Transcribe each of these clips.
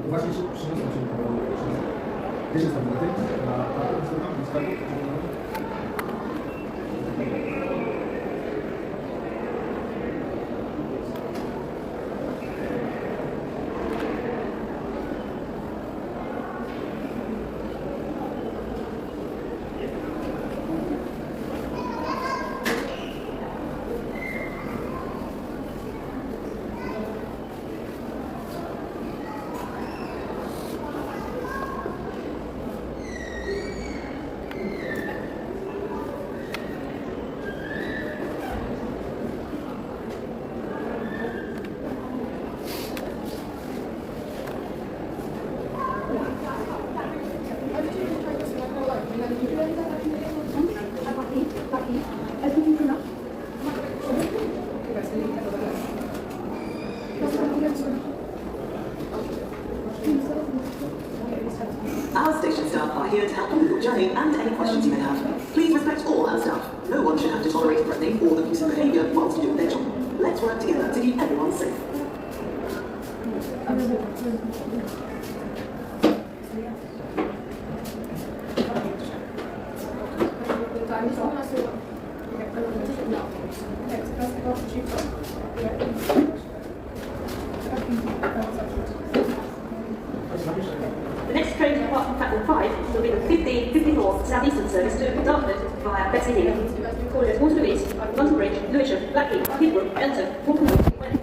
Właśnie przyniosłem się wiecie stability na Instagram. Our station staff are here to help you with your journey and any questions you may have. Please respect all our staff. No one should have to tolerate threatening or abusive behaviour whilst you do their job. Let's work together to keep everyone safe. The next train to depart from platform 5 will be the 1554 South Eastern service to Dartford via Bexley Heath. Callers Waterloo East, London Bridge, Lewisham, Blackheath, Heathrow, Elton, Waterloo,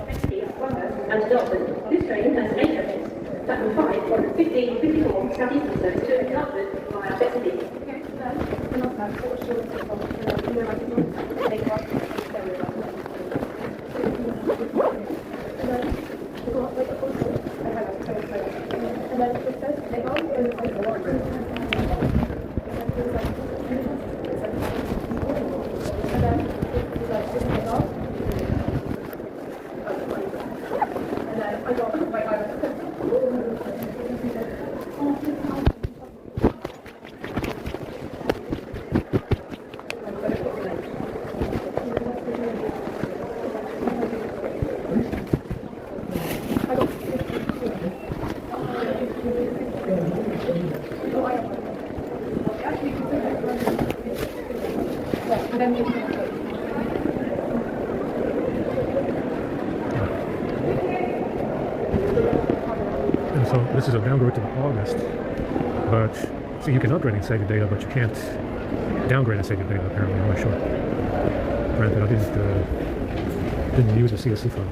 Bexley Heath, London and Dartford. This train has 8 coaches. Platform 5 will be the 1554 South Eastern service to Dartford via Bexley Heath. And so this is a downgrade to August, but so you can upgrade and save your data, but you can't downgrade and save your data. Apparently, I'm not sure. Granted, I didn't use a CSV file.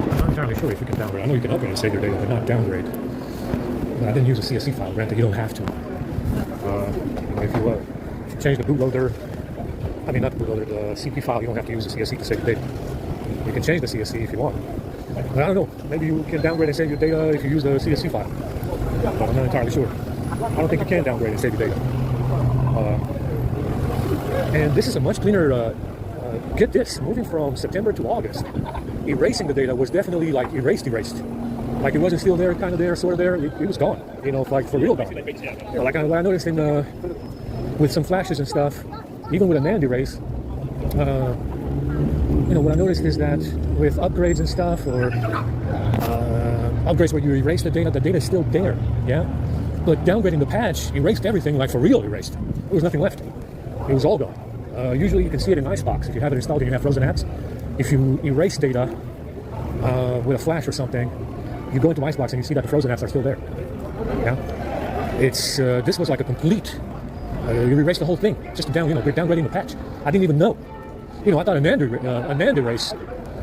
I'm not entirely sure if you can downgrade. I know you can upgrade and save your data, but not downgrade. But I didn't use a CSV file. Granted, you don't have to. If you change the bootloader, I mean not the bootloader, the CP file, you don't have to use the CSV to save the data. You can change the CSV if you want. But I don't know. Maybe you can downgrade and save your data if you use the CSV file. But I'm not entirely sure. I don't think you can downgrade and save your data. And this is a much cleaner. Get this, moving from September to August, erasing the data was definitely like erased. Like it wasn't still there, kind of there, sort of there. It was gone. You know, like for real gone. You know, like I noticed in with some flashes and stuff, even with a NAND erase. You know, what I noticed is that with upgrades and stuff, or upgrades where you erase the data is still there. Yeah. But downgrading the patch erased everything, like for real erased. There was nothing left. It was all gone. Usually you can see it in Icebox if you have it installed and you have frozen apps. If you erase data with a flash or something, you go into Icebox and you see that the frozen apps are still there. Yeah, it's this was like a complete. You erase the whole thing just to we're downgrading the patch. I didn't even know. You know, I thought a NAND erase.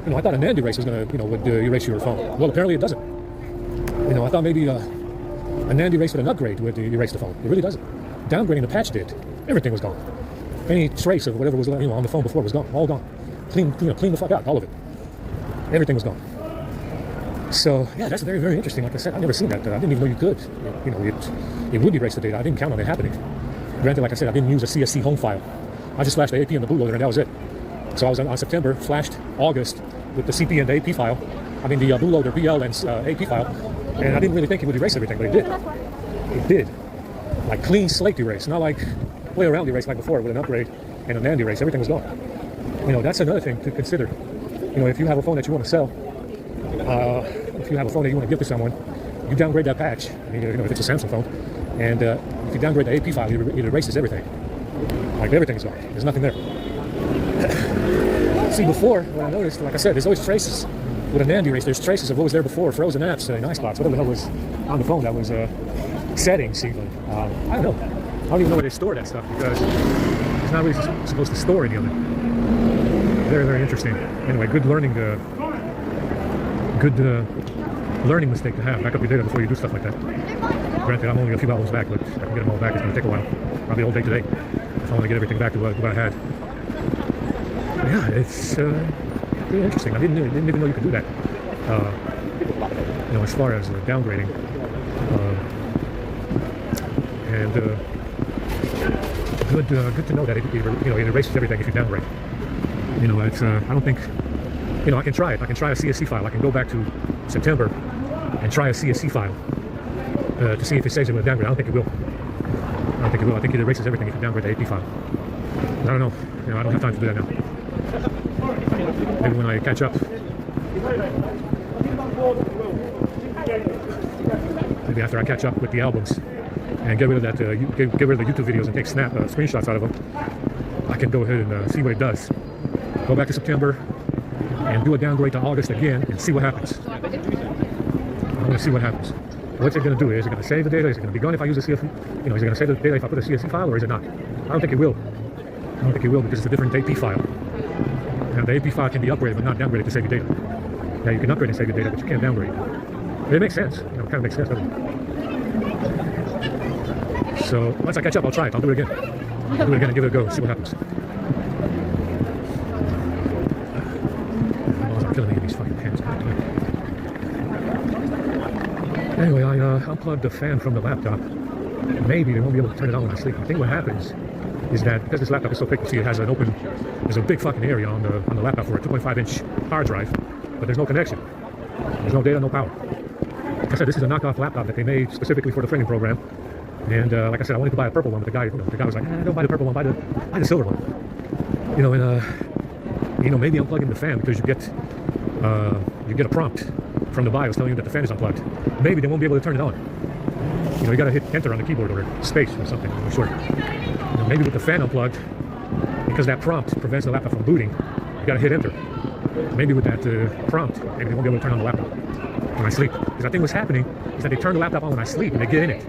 You know, I thought a NAND erase was gonna would erase your phone. Well, apparently it doesn't. You know, I thought maybe a NAND erase with an upgrade would erase the phone. It really doesn't. Downgrading the patch did. Everything was gone. Any trace of whatever was on the phone before was gone, all gone. Clean the fuck out, all of it. Everything was gone. So yeah, that's very, very interesting. Like I said, I've never seen that. I didn't even know you could. You know, it would erase the data. I didn't count on it happening. Granted, like I said, I didn't use a CSC home file. I just flashed the AP and the bootloader, and that was it. So I was on September, flashed August with the CP and the AP file. I mean the bootloader BL and AP file, and I didn't really think it would erase everything, but it did. It did. Like clean slate erase, not like play around erase like before with an upgrade and a NAND erase. Everything was gone. You know, that's another thing to consider. You know, if you have a phone that you want to sell, if you have a phone that you want to give to someone, you downgrade that patch. You know, if it's a Samsung phone, and if you downgrade the AP file, it erases everything. Like everything's gone. There's nothing there. See, before, what I noticed, like I said, there's always traces. With a NAND erase, there's traces of what was there before, frozen apps, Icebox, whatever the hell was on the phone that was settings even. I don't know. I don't even know where they store that stuff because it's not really supposed to store any of it. Very, very interesting. Anyway, good learning mistake to have. Back up your data before you do stuff like that. Granted, I'm only a few albums back, but I can get them all back. It's going to take a while. Probably all day today if I want to get everything back to what I had. But yeah, it's really interesting. I didn't even know you could do that. You know, as far as downgrading. And good to know that it erases everything if you downgrade. You know, it's I don't think, you know, I can try it. I can try a CSC file. I can go back to September and try a CSC file to see if it saves it with a downgrade. I don't think it will. I think it erases everything if you downgrade the AP file. I don't know. You know, I don't have time to do that now. Maybe when I catch up. Maybe after I catch up with the albums and get rid of that, get rid of the YouTube videos and take screenshots out of them, I can go ahead and see what it does. Go back to September and do a downgrade to August again and see what happens. I'm going to see what happens. What's it going to do? Is it going to save the data? Is it going to be gone if I use a CSV? You know, is it going to save the data if I put a CSV file, or is it not? I don't think it will. I don't think it will because it's a different AP file. And the AP file can be upgraded but not downgraded to save your data. Now you can upgrade and save your data, but you can't downgrade. It makes sense. You know, it kind of makes sense, doesn't it? So once I catch up, I'll try it. I'll do it again. I'll do it again and give it a go. See what happens. I'm killing me in these fucking pants. Anyway, I unplugged the fan from the laptop. Maybe they won't be able to turn it on when I sleep. I think what happens is that because this laptop is so big, you see it has an open, there's a big fucking area on the laptop for a 2.5-inch hard drive, but there's no connection. There's no data, no power. Like I said, this is a knockoff laptop that they made specifically for the training program. And like I said, I wanted to buy a purple one, but the guy was like, don't buy the purple one, buy the silver one. You know, and maybe unplugging the fan because you get a prompt from the BIOS telling you that the fan is unplugged. Maybe they won't be able to turn it on. You know, you got to hit enter on the keyboard or space or something. I'm sure. You know, maybe with the fan unplugged, because that prompt prevents the laptop from booting, you got to hit enter. Maybe with that prompt, maybe they won't be able to turn on the laptop when I sleep. Because I think what's happening is that they turn the laptop on when I sleep and they get in it.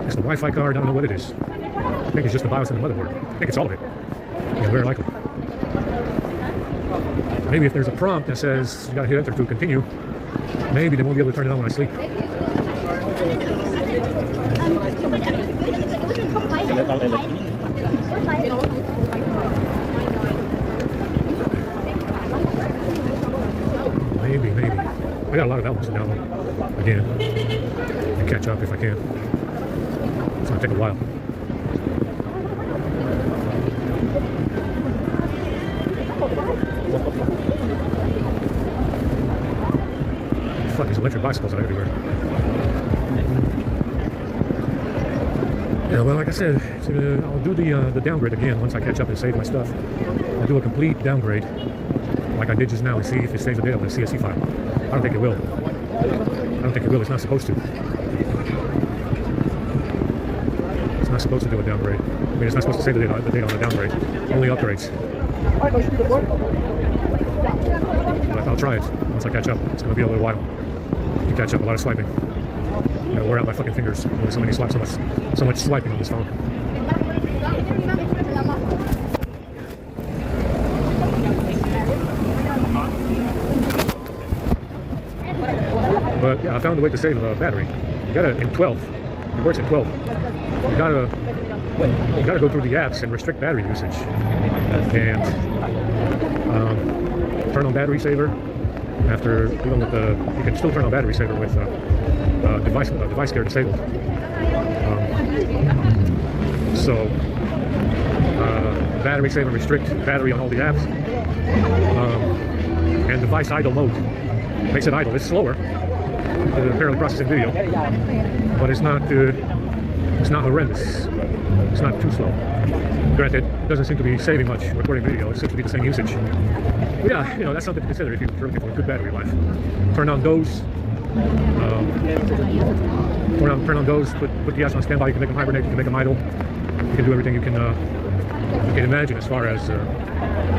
It's the Wi-Fi card. I don't know what it is. I think it's just the BIOS and the motherboard. I think it's all of it. Yeah, very likely. Maybe if there's a prompt that says you got to hit enter to continue, maybe they won't be able to turn it on when I sleep. Maybe. I got a lot of albums to download again and catch up if I can. It's gonna take a while. Fuck, these electric bicycles are everywhere. Yeah, well, like I said, I'll do the downgrade again once I catch up and save my stuff. I'll do a complete downgrade like I did just now and see if it saves the data on the CSV file. I don't think it will. It's not supposed to. It's not supposed to do a downgrade. I mean, it's not supposed to save the data on the downgrade. Only upgrades. But I'll try it once I catch up. It's going to be a little while to catch up. A lot of swiping. I'm going to wear out my fucking fingers. Only so many swipes, so much swiping on this phone. But yeah, I found a way to save battery. You gotta in 12. It works at 12. You gotta go through the apps and restrict battery usage, and turn on battery saver. After even with you can still turn on battery saver with device care disabled. So battery saver restrict battery on all the apps, and device idle mode makes it idle. It's slower. Apparently processing video, but it's not horrendous. It's not too slow. Granted, it doesn't seem to be saving much recording video. It seems to be the same usage. But yeah, that's something to consider if you're looking for a good battery life. Turn on those. Turn on those. Put the apps on standby. You can make them hibernate. You can make them idle. You can do everything you can imagine as far as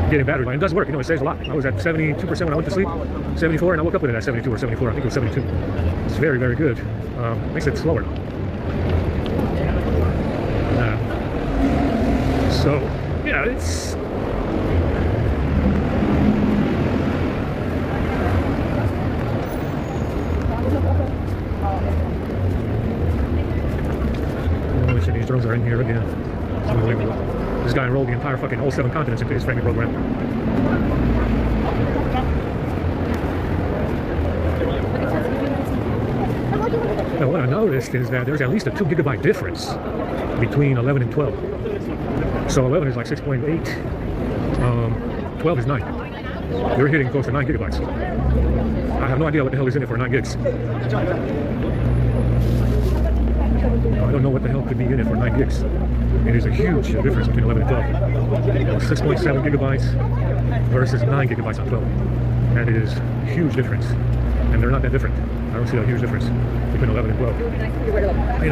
getting battery life. It does work. It saves a lot. I was at 72% when I went to sleep, 74, and I woke up with it at 72 or 74. I think it was 72. It's very, very good. Makes it slower. So yeah, it's. These drones are in here again. It's unbelievable. This guy enrolled the entire fucking all 7 continents into his framing program. Now, what I noticed is that there's at least a 2 gigabyte difference between 11 and 12. So 11 is like 6.8. 12 is 9. You're hitting close to 9 gigabytes. I have no idea what the hell is in it for 9 gigs. I don't know what the hell could be in it for 9 gigs. It is a huge difference between 11 and 12. 6.7 gigabytes versus 9 gigabytes on 12. That is a huge difference. And they're not that different. I don't see a huge difference between 11 and 12.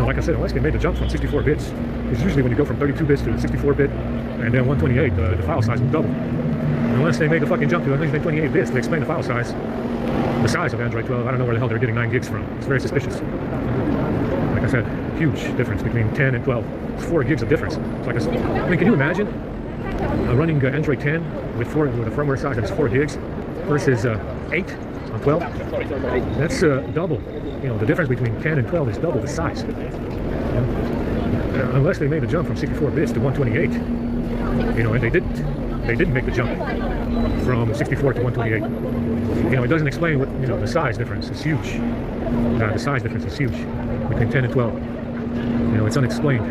Like I said, unless they made the jump from 64 bits, it's usually when you go from 32 bits to 64 bit and then 128, the file size will double. Unless they make the fucking jump to 128 bits to explain the file size, the size of Android 12, I don't know where the hell they're getting 9 gigs from. It's very suspicious. Like I said, huge difference between 10 and 12. It's 4 gigs of difference. It's like can you imagine running Android 10 with a firmware size that's 4 gigs versus 8 on 12? That's double. The difference between 10 and 12 is double the size. Unless they made the jump from 64 bits to 128, and they didn't make the jump from 64 to 128. It doesn't explain what the size difference is huge. The size difference is huge between 10 and 12. It's unexplained.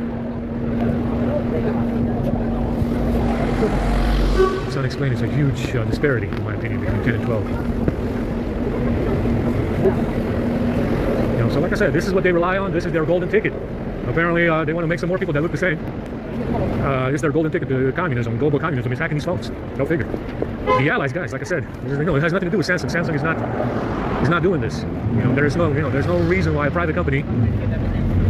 It's unexplained. It's a huge disparity, in my opinion, between 10 and 12. So like I said, this is what they rely on. This is their golden ticket. Apparently, they want to make some more people that look the same. This is their golden ticket to communism. Global communism is hacking these phones. Go figure. The allies, guys, like I said, it has nothing to do with Samsung. Samsung is not doing this. There's no reason why a private company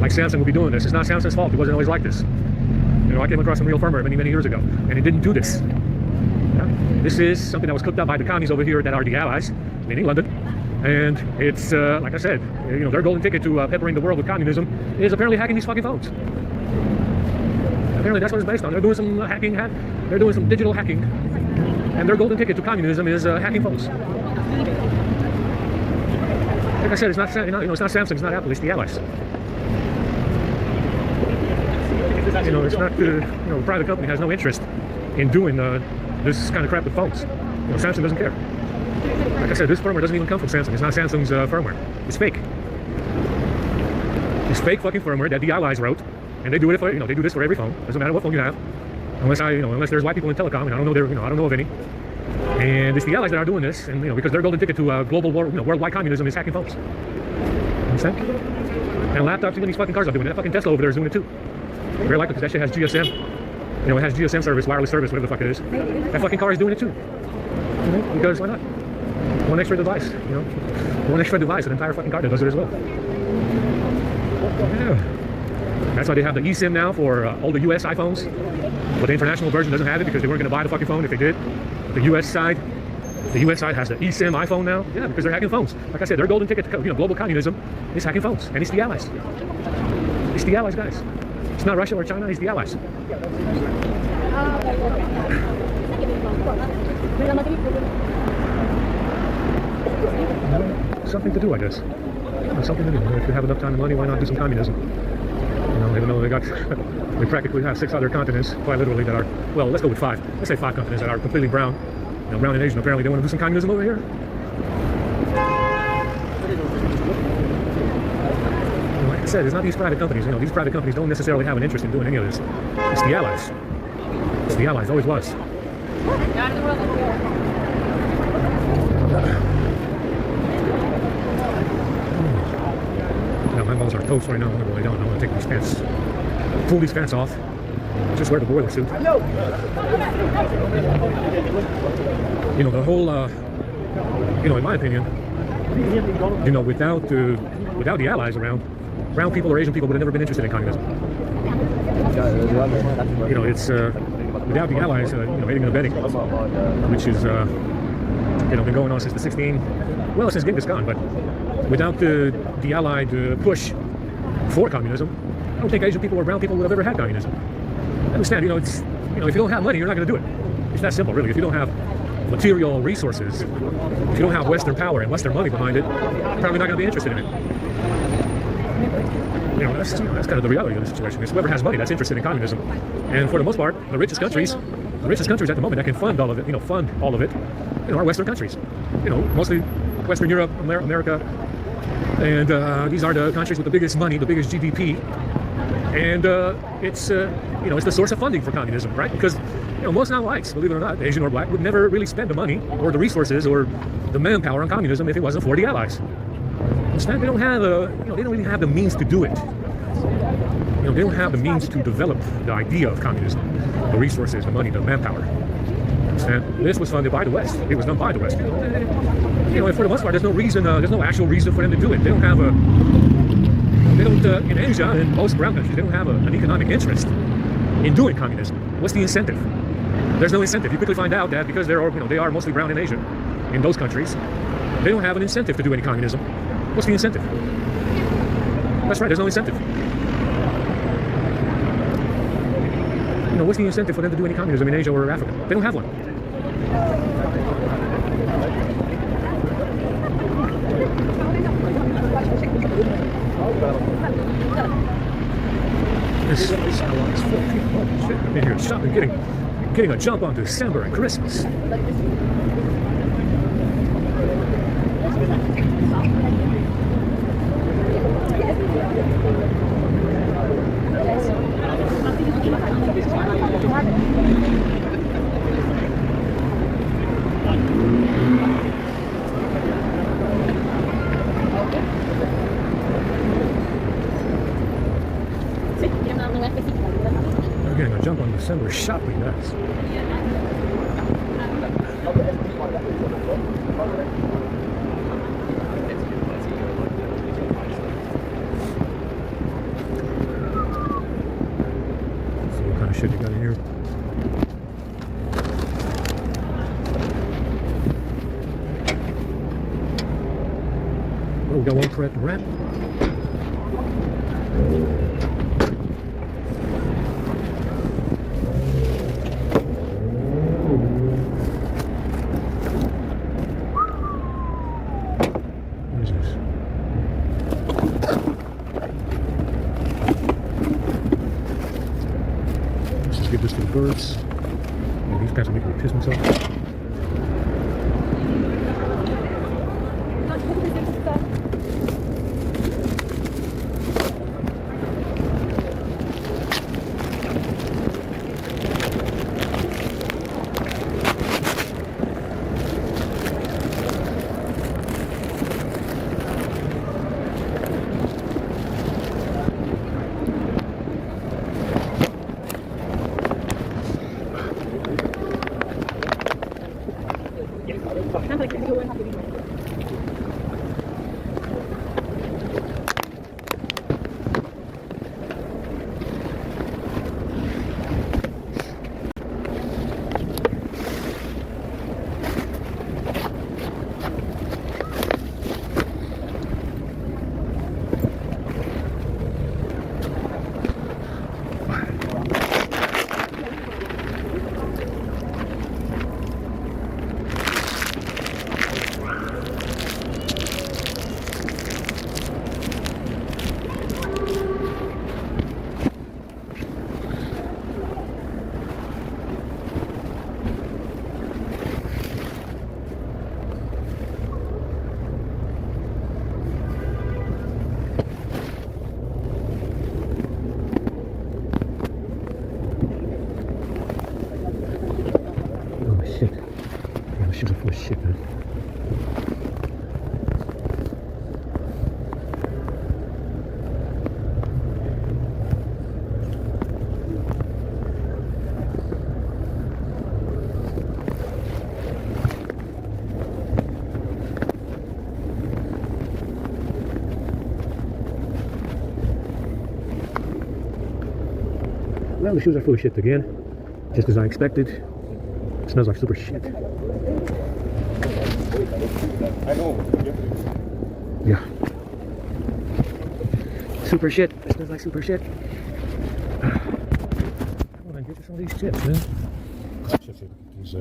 like Samsung would be doing this. It's not Samsung's fault. It wasn't always like this. I came across some real firmware many years ago, and it didn't do this. This is something that was cooked up by the commies over here that are the allies, meaning London. And it's, like I said, their golden ticket to peppering the world with communism is apparently hacking these fucking phones. Apparently that's what it's based on. They're doing some hacking, they're doing some digital hacking, and their golden ticket to communism is hacking phones. Like I said, it's not Samsung, it's not Apple, it's the allies. You know, it's not the private company has no interest in doing this kind of crap with phones. You know, Samsung doesn't care. Like I said, this firmware doesn't even come from Samsung. It's not Samsung's firmware. It's fake. It's fake fucking firmware that the allies wrote, and they do it for they do this for every phone. Doesn't matter what phone you have, unless there's white people in telecom, and I don't know of any. And it's the allies that are doing this, and because their golden ticket to global war, worldwide communism is hacking phones. Understand? And laptops, even these fucking cars are doing it. That fucking Tesla over there is doing it too. Very likely because that shit has GSM. It has GSM service, wireless service, whatever the fuck it is. That fucking car is doing it too. Because why not? One extra device, One extra device, an entire fucking car that does it as well. Yeah. That's why they have the eSIM now for all the US iPhones. But the international version doesn't have it because they weren't going to buy the fucking phone if they did. The US side has the eSIM iPhone now. Yeah, because they're hacking phones. Like I said, their golden ticket to global communism is hacking phones. And it's the allies. It's the allies, guys. It's not Russia or China, it's the allies. Something to do, I guess. Something to do. If you have enough time and money, why not do some communism? Even though they practically have 6 other continents, quite literally, that are, well, let's go with 5. Let's say 5 continents that are completely brown. Brown and Asian. Apparently, they want to do some communism over here. Like I said, it's not these private companies. These private companies don't necessarily have an interest in doing any of this. It's the allies. It's the allies. Always was. My balls are toast right now. I'm going to lay down. I'm going to take these pants, pull these pants off, just wear the boiler suit. The whole, in my opinion, without the allies around, brown people or Asian people would have never been interested in communism. It's without the allies, aiding and abetting, which is, been going on since the since Genghis Khan, but without the allied push for communism, I don't think Asian people or brown people would have ever had communism. Understand, if you don't have money, you're not going to do it. It's that simple, really. If you don't have material resources, if you don't have Western power and Western money behind it, you're probably not going to be interested in it. That's kind of the reality of the situation. It's whoever has money that's interested in communism. And for the most part, the richest countries at the moment that can fund all of it, are Western countries. Mostly Western Europe, America, and these are the countries with the biggest money, the biggest GDP, and it's the source of funding for communism, right? Because most non-whites, believe it or not, Asian or black, would never really spend the money or the resources or the manpower on communism if it wasn't for the allies. Understand? They don't have they don't really have the means to do it. They don't have the means to develop the idea of communism, the resources, the money, the manpower. And this was funded by the West. It was done by the West. And for the most part, there's no actual reason for them to do it. They don't have in Asia and most brown countries, they don't have an economic interest in doing communism. What's the incentive? There's no incentive. You quickly find out that because they are mostly brown and Asian in those countries, they don't have an incentive to do any communism. What's the incentive? That's right, there's no incentive. What's the incentive for them to do any communism in Asia or Africa? They don't have one. This is how long it's for. Oh, shit. I've been here shopping, getting a jump on December and Christmas. I'm getting a jump on December shopping, guys. See what kind of shit you got in here. Oh, we got one correct wrap. shorts. And these pants are making me piss myself. Shit. Yeah, the shoes are full of shit, man. Well, the shoes are full of shit again, just as I expected. It smells like super shit. I know. Yeah. Super shit. It smells like super shit. I want to get you some of these chips, man. Chips, these,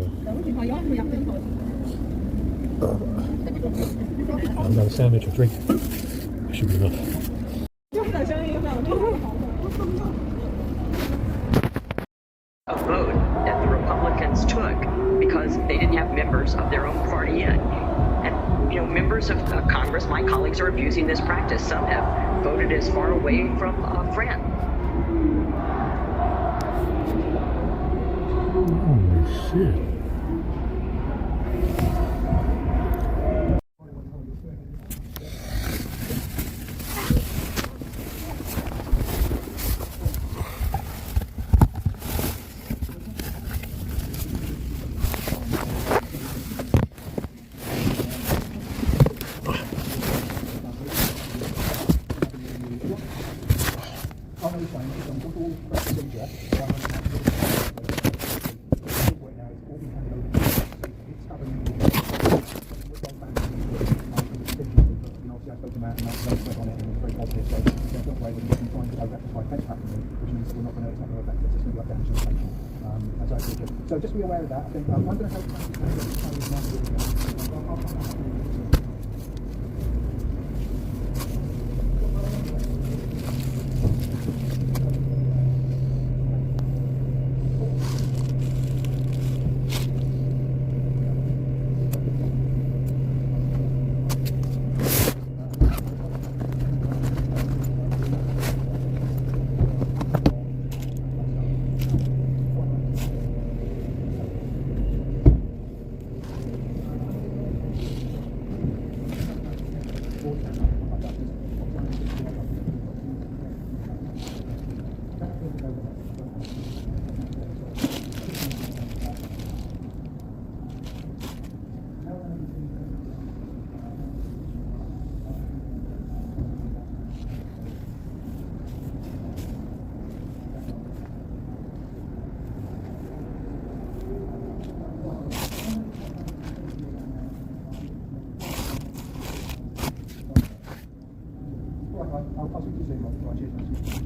I've got a sandwich or drink. That should be enough. A vote that the Republicans took because they didn't have members of their own party in. And, you know, members of Congress, my colleagues, are abusing this practice. Some have voted as far away from a friend. Holy shit. So just be aware of that. I think I'm going to help. I'll speak to you soon. Cheers.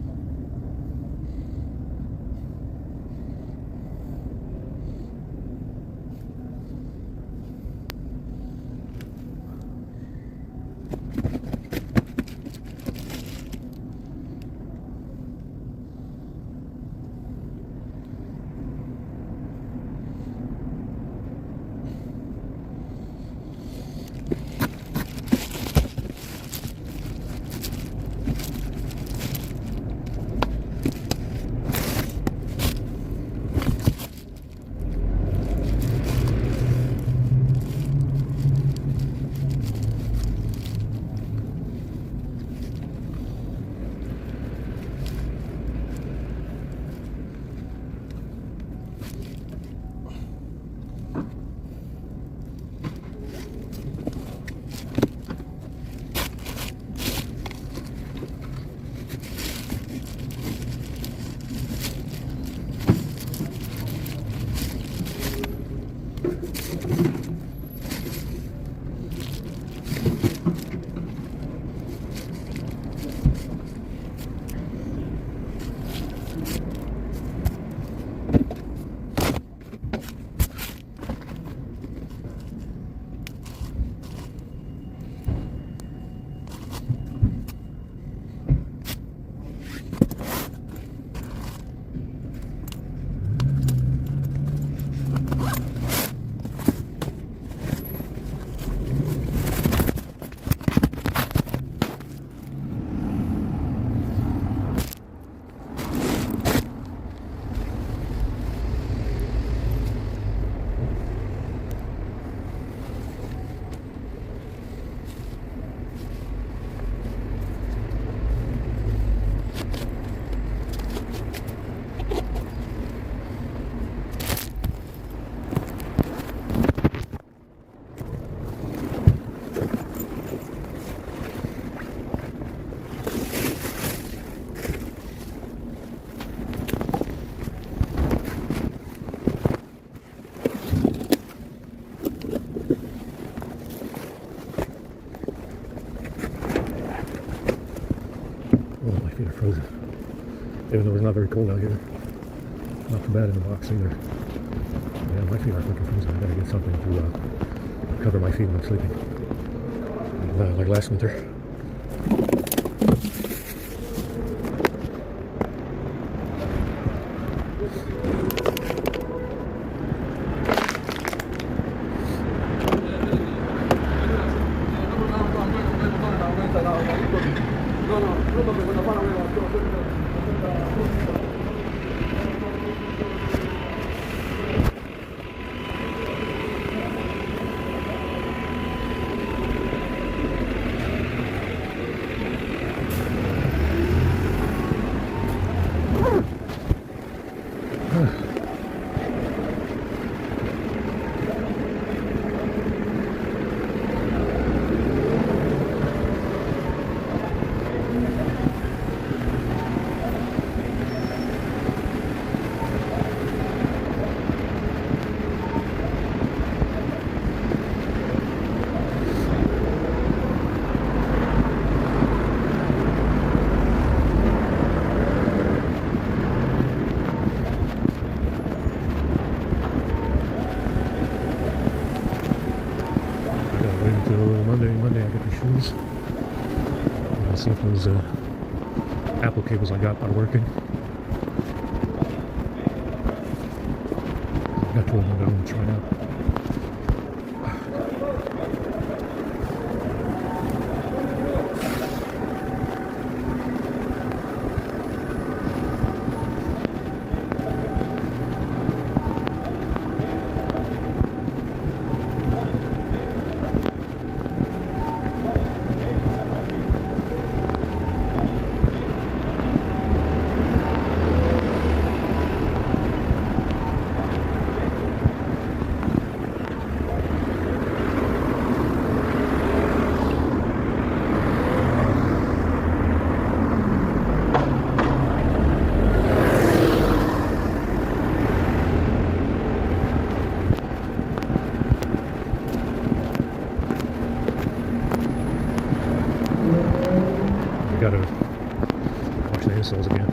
even though it's not very cold out here. Not too bad in the box either. Yeah, my feet are looking frozen. I gotta get something to cover my feet when I'm sleeping. Like last winter. Monday I get the shoes. See if those Apple cables I got are working. I got two of them that I'm going to try out. Gotta watch the insoles again.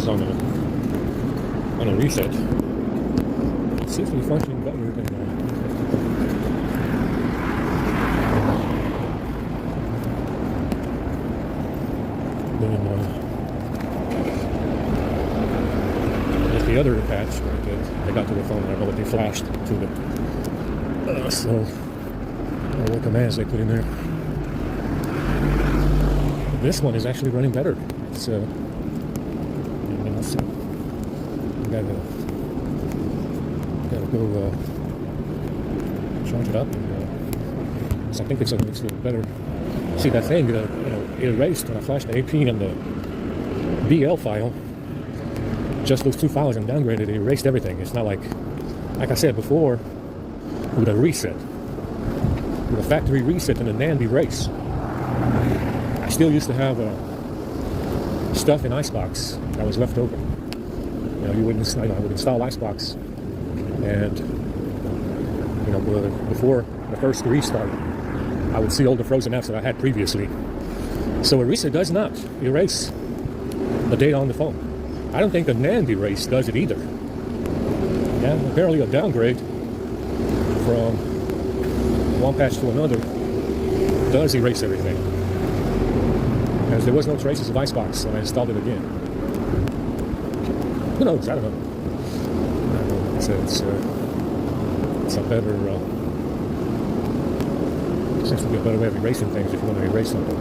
On a reset. It seems to be functioning better than the other patch that I got to the phone. I don't know what they flashed to it. So I don't know what commands they put in there. This one is actually running better. It's gotta go charge it up. And, so I think it's a little better. See that thing, it erased when I flashed the AP and the BL file. Just those two files and downgraded. It erased everything. It's not like I said before, with a reset, with a factory reset and a NAND erase. I still used to have stuff in Icebox that was left over. You know, I would install Icebox, and you know, before the first restart, I would see all the frozen apps that I had previously. So Erase does not erase the data on the phone. I don't think the NAND erase does it either. Yeah, apparently a downgrade from one patch to another does erase everything. As there was no traces of Icebox when I installed it again. Who knows? I don't know. It's a better, seems to be a better way of erasing things if you want to erase something.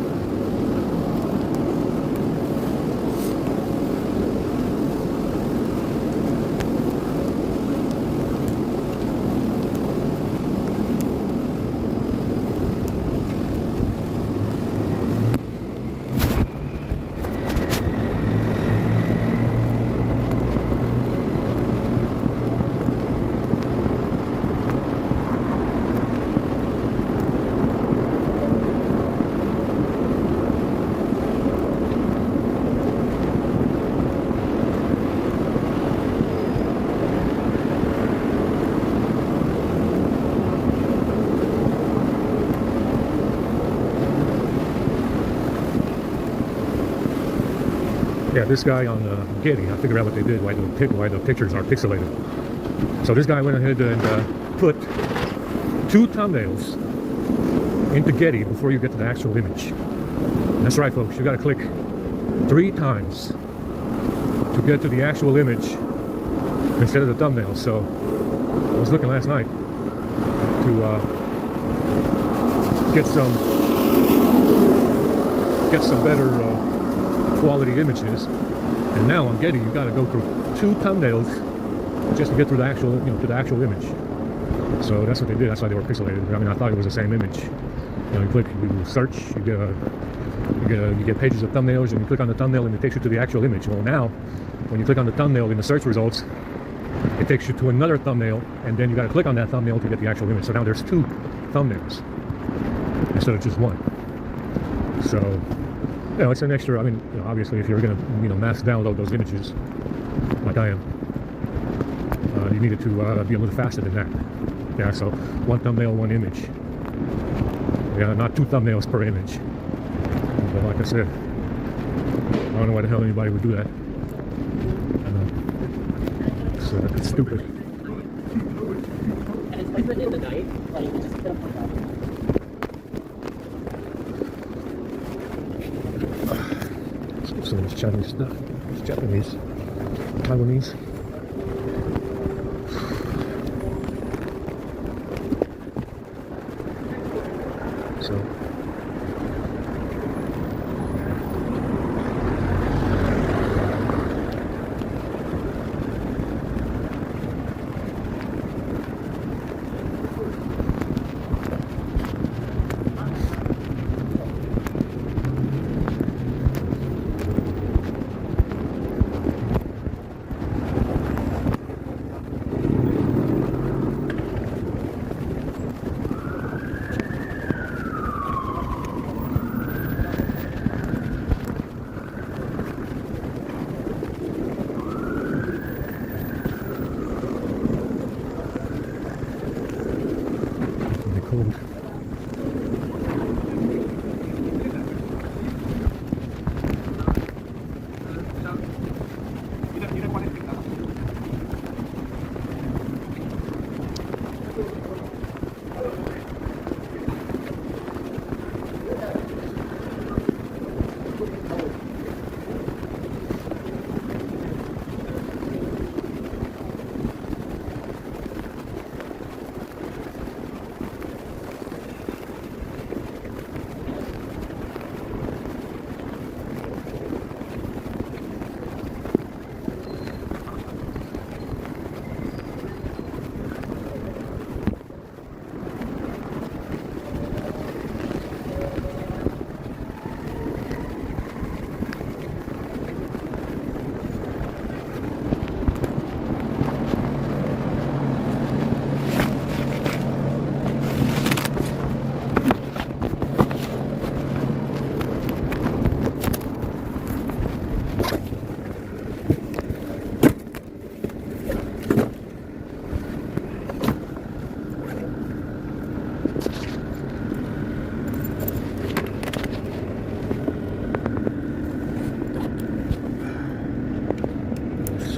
Yeah, this guy on Getty, I figured out what they did, why the pictures are pixelated. So this guy went ahead and put 2 thumbnails into Getty before you get to the actual image. That's right, folks, you gotta click 3 times to get to the actual image instead of the thumbnail. So I was looking last night to get some better quality images, and now on Getty you got to go through 2 thumbnails just to get through the actual, you know, to the actual image. So that's what they did. That's why they were pixelated. I mean, I thought it was the same image. You know, you click, you search, you get pages of thumbnails, and you click on the thumbnail, and it takes you to the actual image. Well, now when you click on the thumbnail in the search results, it takes you to another thumbnail, and then you got to click on that thumbnail to get the actual image. So now there's 2 thumbnails instead of just 1. So, you know, it's an extra. I mean, you know, obviously, if you're going to, you know, mass download those images, like I am, you needed to be a little faster than that. Yeah, so 1 thumbnail, 1 image. Yeah, not 2 thumbnails per image. But like I said, I don't know why the hell anybody would do that. It's stupid. And it's open in the night, like you just put up like that. Some of this Chinese stuff. It's Japanese, Taiwanese. So.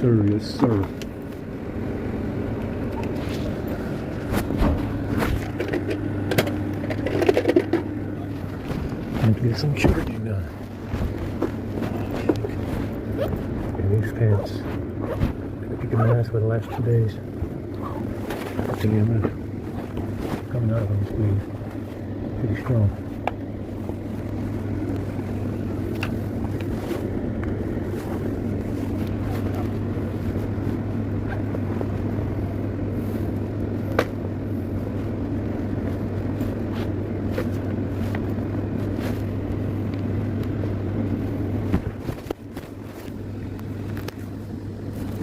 sir, yes, sir. Time to get some charging done. And these pants, I've been kicking my ass for the last 2 days. Damn it. Coming out of them is pretty strong.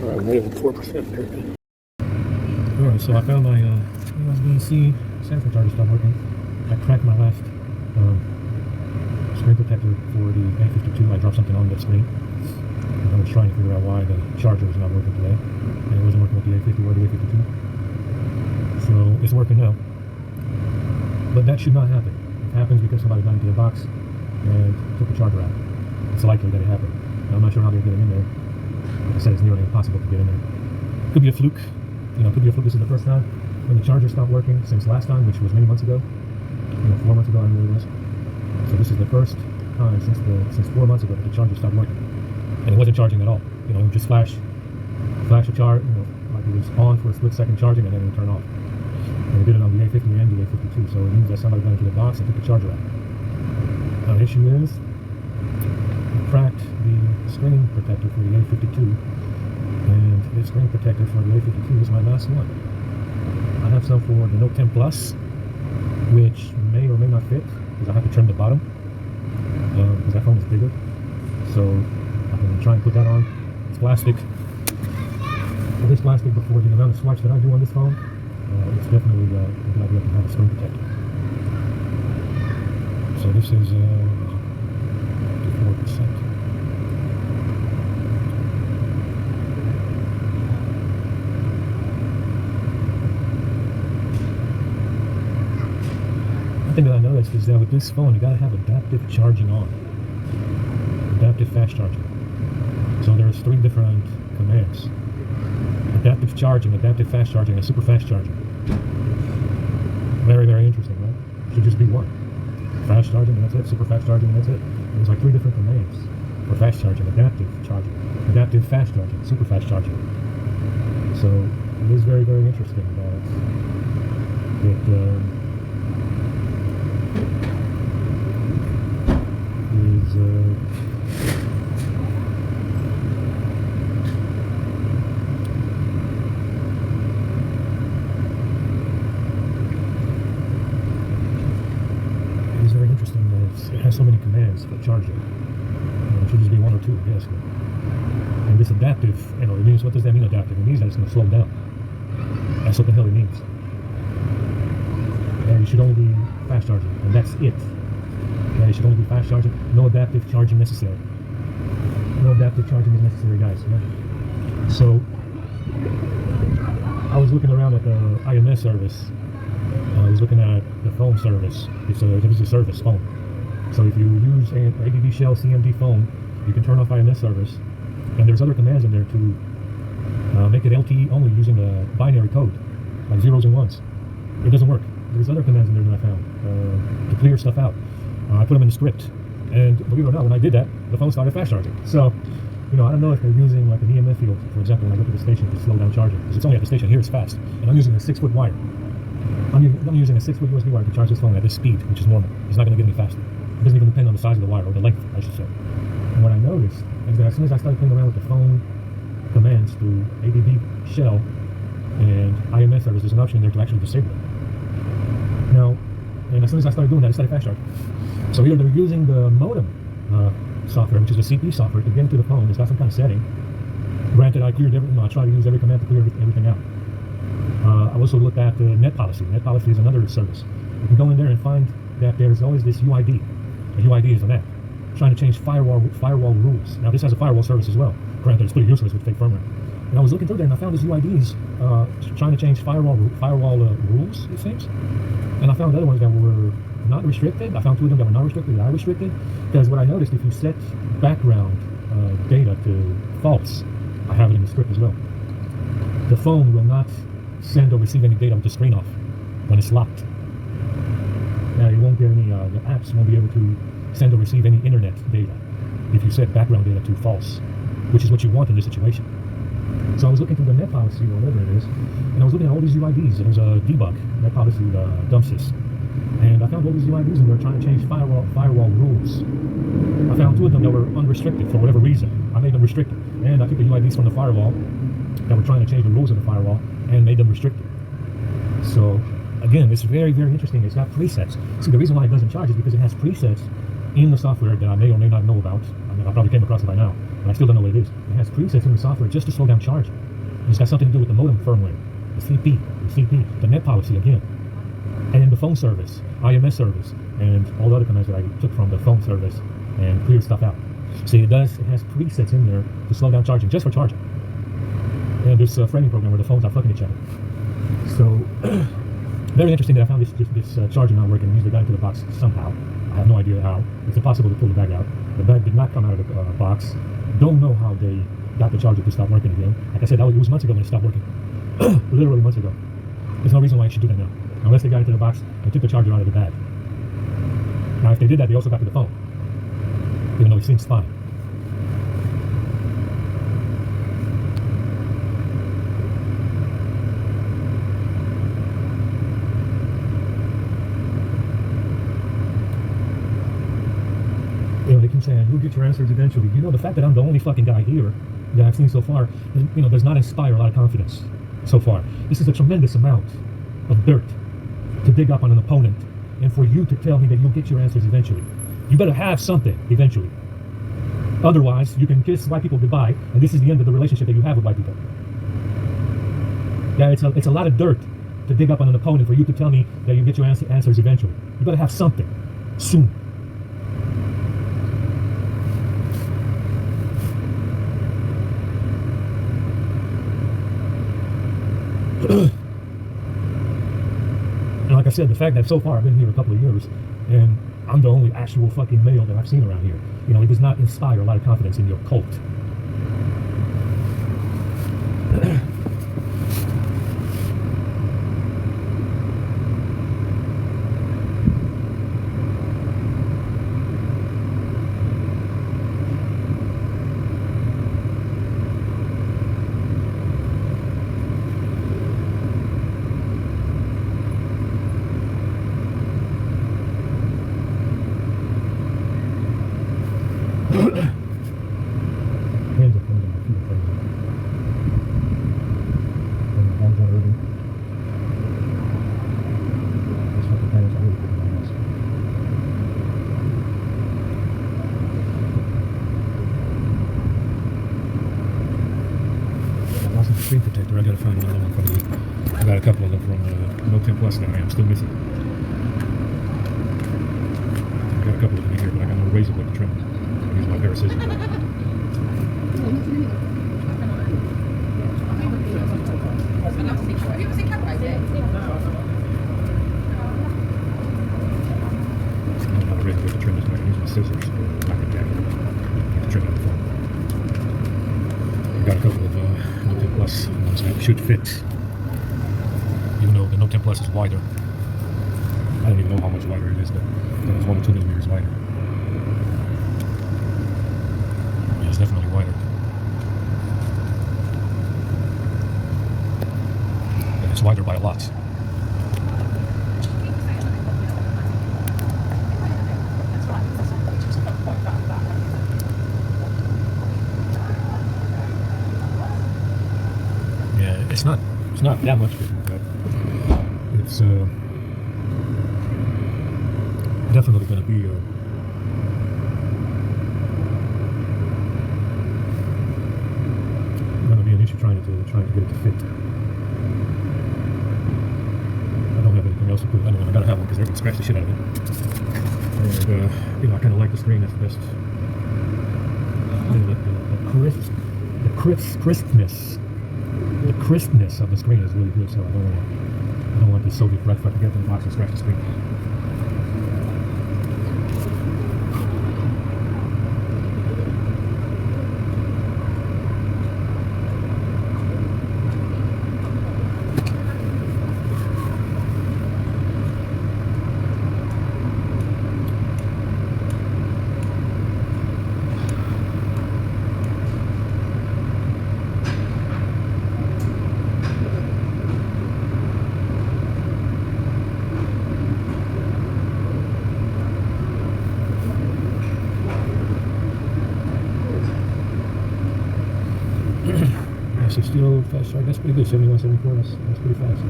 Alright, waiting 4% there. Alright, so I found my USB-C sensor charger stopped working. I cracked my last screen protector for the A52. I dropped something on that screen. And I was trying to figure out why the charger was not working today. And it wasn't working with the A50 or the A52. So it's working now. But that should not happen. It happens because somebody got into the box and took the charger out. It's likely that it happened. Now, I'm not sure how they're getting in there. Like I said, it's nearly impossible to get in there. Could be a fluke. You know, it could be a fluke. This is the first time when the charger stopped working since last time, which was many months ago. 4 months ago, I believe it was. So this is the first time since 4 months ago that the charger stopped working, and it wasn't charging at all. You know, it would just flash a charge. You know, like it was on for a split second charging, and then it would turn off. And it did it on the A50 and the A52. So it means that somebody got into the box and took the charger out. Now the issue is, I cracked the screen protector for the A52, and this screen protector for the A52 is my last one. I have some for the Note 10 Plus, which may or may not fit because I have to trim the bottom because that phone is bigger. So I'm going to try and put that on. It's plastic. It is plastic, but for the amount of swipes that I do on this phone, it's definitely a good idea to have a screen protector. So this is 54%. One thing that I noticed is that with this phone, you gotta have adaptive charging on. Adaptive fast charging. So there's 3 different commands. Adaptive charging, adaptive fast charging, and super fast charging. Very, very interesting, right? Should just be one. Fast charging, and that's it. Super fast charging, and that's it. There's like 3 different commands for fast charging. Adaptive charging, adaptive fast charging, super fast charging. So it is very, very interesting that it has so many commands for charging. It should just be 1 or 2, I guess. And this adaptive, it means, what does that mean, adaptive? It means that it's going to slow down. That's what the hell it means. And you should only be fast charging, and that's it. Yeah, you should only be fast charging. No adaptive charging necessary. No adaptive charging is necessary, guys. Yeah? So, I was looking around at the IMS service. I was looking at the phone service. It's a service phone. So if you use an ADB Shell CMD phone, you can turn off IMS service. And there's other commands in there to make it LTE only using a binary code, like zeros and ones. It doesn't work. There's other commands in there that I found to clear stuff out. I put them in the script. And believe it or not, when I did that, the phone started fast charging. So, I don't know if they're using like an EMF field, for example, when I go to the station to slow down charging. Because it's only at the station here, it's fast. And I'm using a 6-foot wire. I'm using a 6-foot USB wire to charge this phone at this speed, which is normal. It's not going to get any faster. It doesn't even depend on the size of the wire, or the length, I should say. And what I noticed is that as soon as I started playing around with the phone commands through ADB Shell and IMS service, there's an option in there to actually disable it. Now, and as soon as I started doing that, it started fast charging. So either they're using the modem software, which is the CP software, to get into the phone. It's got some kind of setting. Granted, I cleared everything. I tried to use every command to clear everything out. I also looked at Net Policy. Net Policy is another service. You can go in there and find that there's always this UID. A UID is an app trying to change firewall rules. Now this has a firewall service as well. Granted, it's pretty useless with fake firmware. And I was looking through there and I found these UIDs trying to change firewall rules, it seems. And I found other ones that were not restricted. I found 2 of them that were not restricted, that are restricted. Because what I noticed, if you set background data to false, I have it in the script as well. The phone will not send or receive any data with the screen off when it's locked. Now you won't get any, the apps won't be able to send or receive any internet data if you set background data to false, which is what you want in this situation. So I was looking through the net policy or whatever it is, and I was looking at all these UIDs, and there's a debug, net policy dumpsys. And I found all these UIDs and they're trying to change firewall rules. I found 2 of them that were unrestricted for whatever reason. I made them restricted. And I took the UIDs from the firewall that were trying to change the rules of the firewall and made them restricted. So again, it's very, very interesting. It's got presets. See, the reason why it doesn't charge is because it has presets in the software that I may or may not know about. I mean, I probably came across it by now, but I still don't know what it is. It has presets in the software just to slow down charging. And it's got something to do with the modem firmware, the CP, the net policy again, and the phone service, IMS service, and all the other commands that I took from the phone service and cleared stuff out. See, it has presets in there to slow down charging, just for charging. And this framing program where the phones are fucking each other. So, very interesting that I found this charger not working. Usually got into the box somehow. I have no idea how. It's impossible to pull the bag out. The bag did not come out of the box. Don't know how they got the charger to stop working again. Like I said, it was months ago when it stopped working. Literally months ago. There's no reason why it should do that now. Unless they got into the box and took the charger out of the bag. Now, if they did that, they also got to the phone. Even though it seems fine. You know, they keep saying, you'll get your answers eventually. You know, the fact that I'm the only fucking guy here that I've seen so far, you know, does not inspire a lot of confidence so far. This is a tremendous amount of dirt to dig up on an opponent, and for you to tell me that you'll get your answers eventually. You better have something eventually. Otherwise, you can kiss white people goodbye, and this is the end of the relationship that you have with white people. Yeah, it's a lot of dirt to dig up on an opponent for you to tell me that you'll get your answers eventually. You better have something soon. And like I said, the fact that so far I've been here a couple of years and I'm the only actual fucking male that I've seen around here, you know, it does not inspire a lot of confidence in your cult. Screen protector. I gotta find another one from the. I got a couple of them from No 10 Plus that I'm still missing. I got a couple of them in here, but I got no razor blade to trim. I use my pair of scissors. I'm not razor blade to trim this, but I can use my scissors. I can jack it to trim out the phone. I got a couple of No 10 Plus ones that should fit, even though the No 10 Plus is wider. I don't even know how much wider it is, but it's 1 or 2 millimeters wider. Yeah, it's definitely wider. And it's wider by a lot. It's not that much different, but it's definitely going to be an issue trying to get it to fit. I don't have anything else to put. Anyway, I gotta have one because they're going to scratch the shit out of it. And you know, I kind of like the screen. That's the best. You know, the crispness of the screen is really good, so I don't want this Soviet breath to get in the box and scratch the screen. fast charge. That's pretty good. 71, 74. That's pretty fast.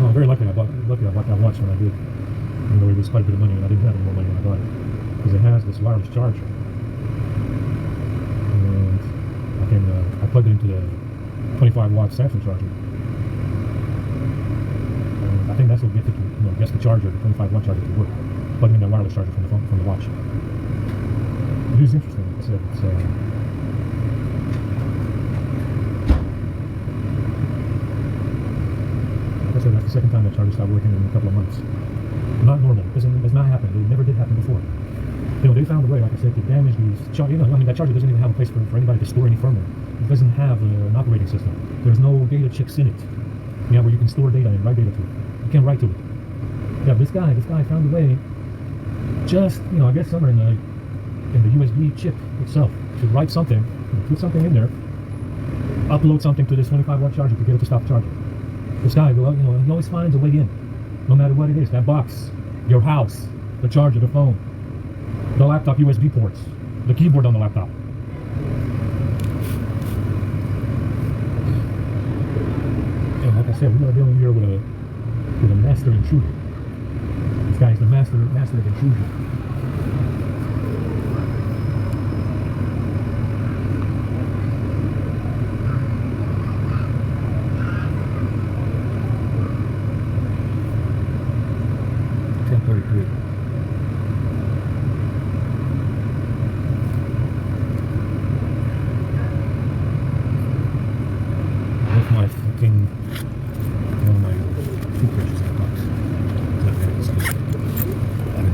Oh, I'm very lucky I bought that watch when I did. Even though it was quite a bit of money, and I didn't have any more money when I bought it, because it has this wireless charger, and I plugged it into the 25-watt Samsung charger. And I think that's what gets it to, gets the charger, the 25-watt charger to work. Plugging in that wireless charger from the watch. It is interesting. Like I said, it's like I said, that's the second time that charger stopped working in a couple of months. Not normal. It's not happened. It never did happen before. They found a way, like I said, to damage these chargers. That charger doesn't even have a place for anybody to store any firmware. It doesn't have an operating system. There's no data checks in it. Where you can store data and write data to it. You can't write to it. Yeah, this guy found a way. Just I guess somewhere in the USB chip itself to write something, put something in there, upload something to this 25-watt charger to get it to stop charging. This guy, he always finds a way in, no matter what it is. That box, your house, the charger, the phone, the laptop USB ports, the keyboard on the laptop. And like I said, we are dealing here with a master intruder. This guy is the master of intrusion.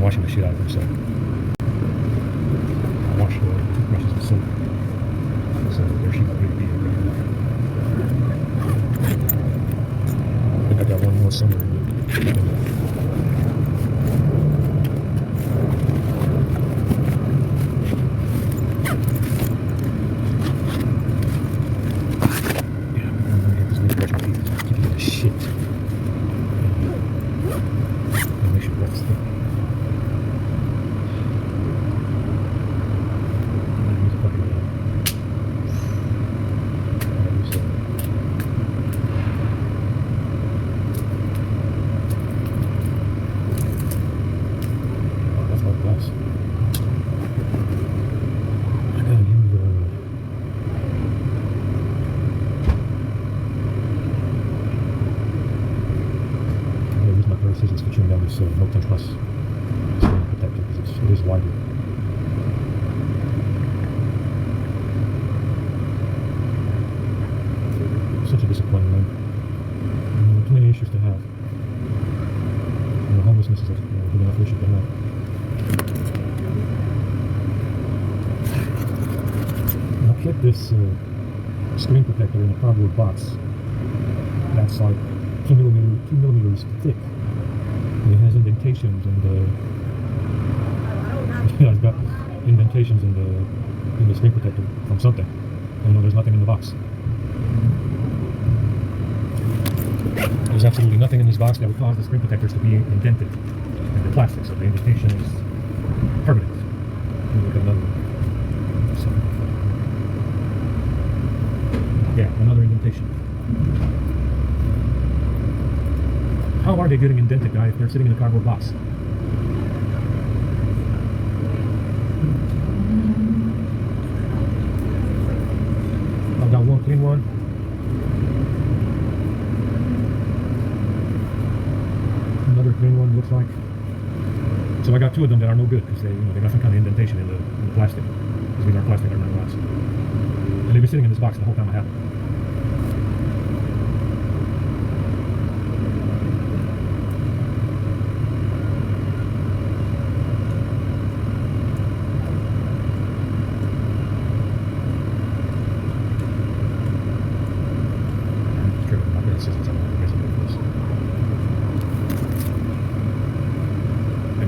Washing the shit out of them, so I wash the toothbrushes with soap, so there she might be right now. I think I got one more somewhere in the I'm gonna get this new brush my teeth, keep getting the shit. And make sure that's the scissors to trim down this No 10 Plus screen protector because it is wider. Such a disappointing man. Too many issues to have. Homelessness is a big enough issue to have. I kept this screen protector in a cardboard box that's like 2 millimeters thick. And it has indentations it's got indentations in the screen protector from something. And there's nothing in the box. There's absolutely nothing in this box that would cause the screen protectors to be indented in the plastic, so the indentation is permanent. Look at another one. So, yeah, another indentation. How are they getting indented, guys, if they're sitting in a cardboard box? I've got one clean one. Another clean one, looks like. So I got two of them that are no good because they got some kind of indentation in the plastic. Because these are plastic, they're not glass. And they've been sitting in this box the whole time I have them.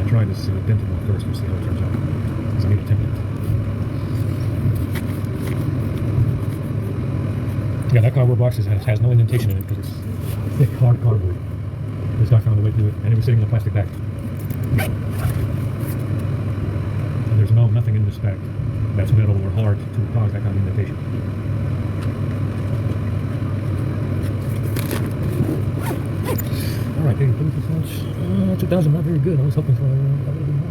Try this dented one first and see how it turns out, because I need a template. Yeah, that cardboard box has no indentation in it because it's thick, hard cardboard. This guy found a way to do it, and it was sitting in a plastic bag. And there's nothing in spec that's metal or hard to cause that kind of indentation. Alright, 33%. 2,000, not very good. I was hoping for a little bit more.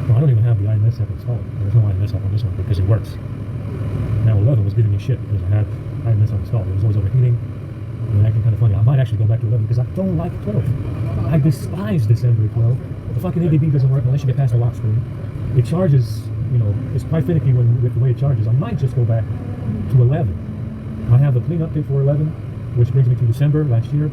I don't even have the IMS app installed. There's no IMS app on this one because it works. Now 11 was giving me shit because I had IMS installed. It was always overheating and acting kind of funny. I might actually go back to 11 because I don't like 12. I despise December 12. The fucking ADB doesn't work unless you get past the lock screen. It charges, you know, it's quite finicky with the way it charges. I might just go back to 11. I have the clean update for 11, which brings me to December last year.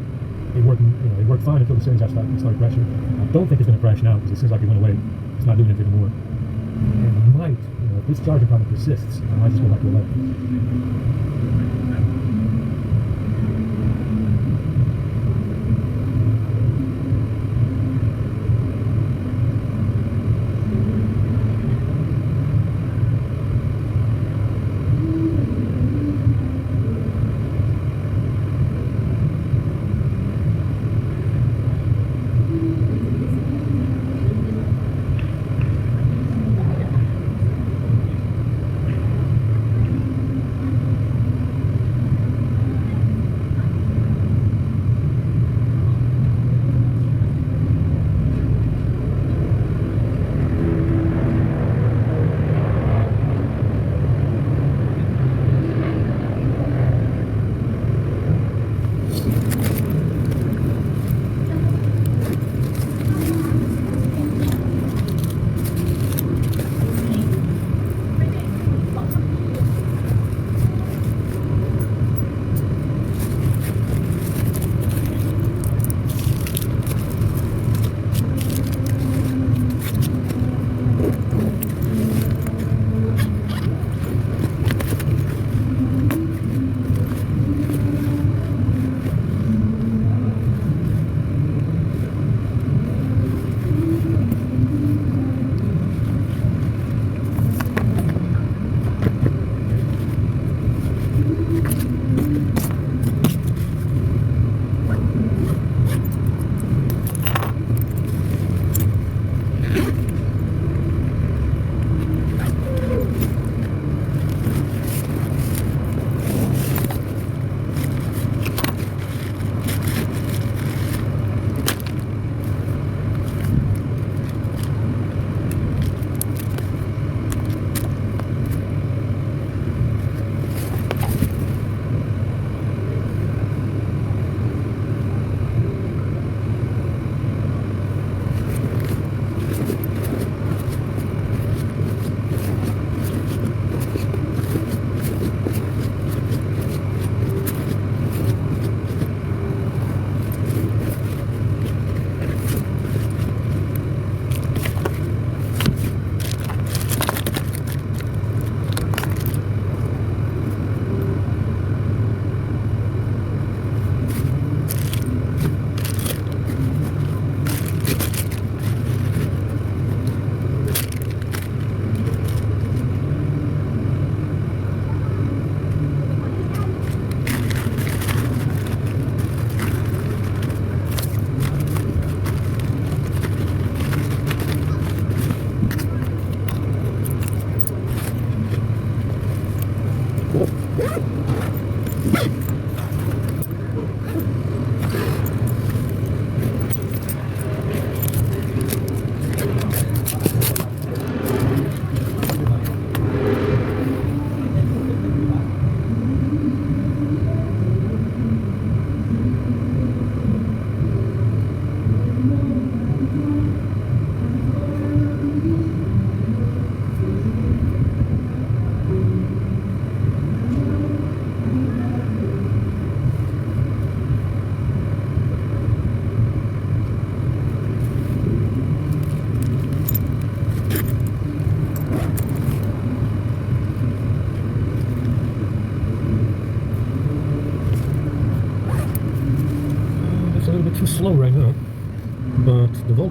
It worked fine until the settings started crashing. I don't think it's going to crash now because it seems like it went away. It's not doing it anymore. And I might, if this charging problem persists, I might just go back to 11.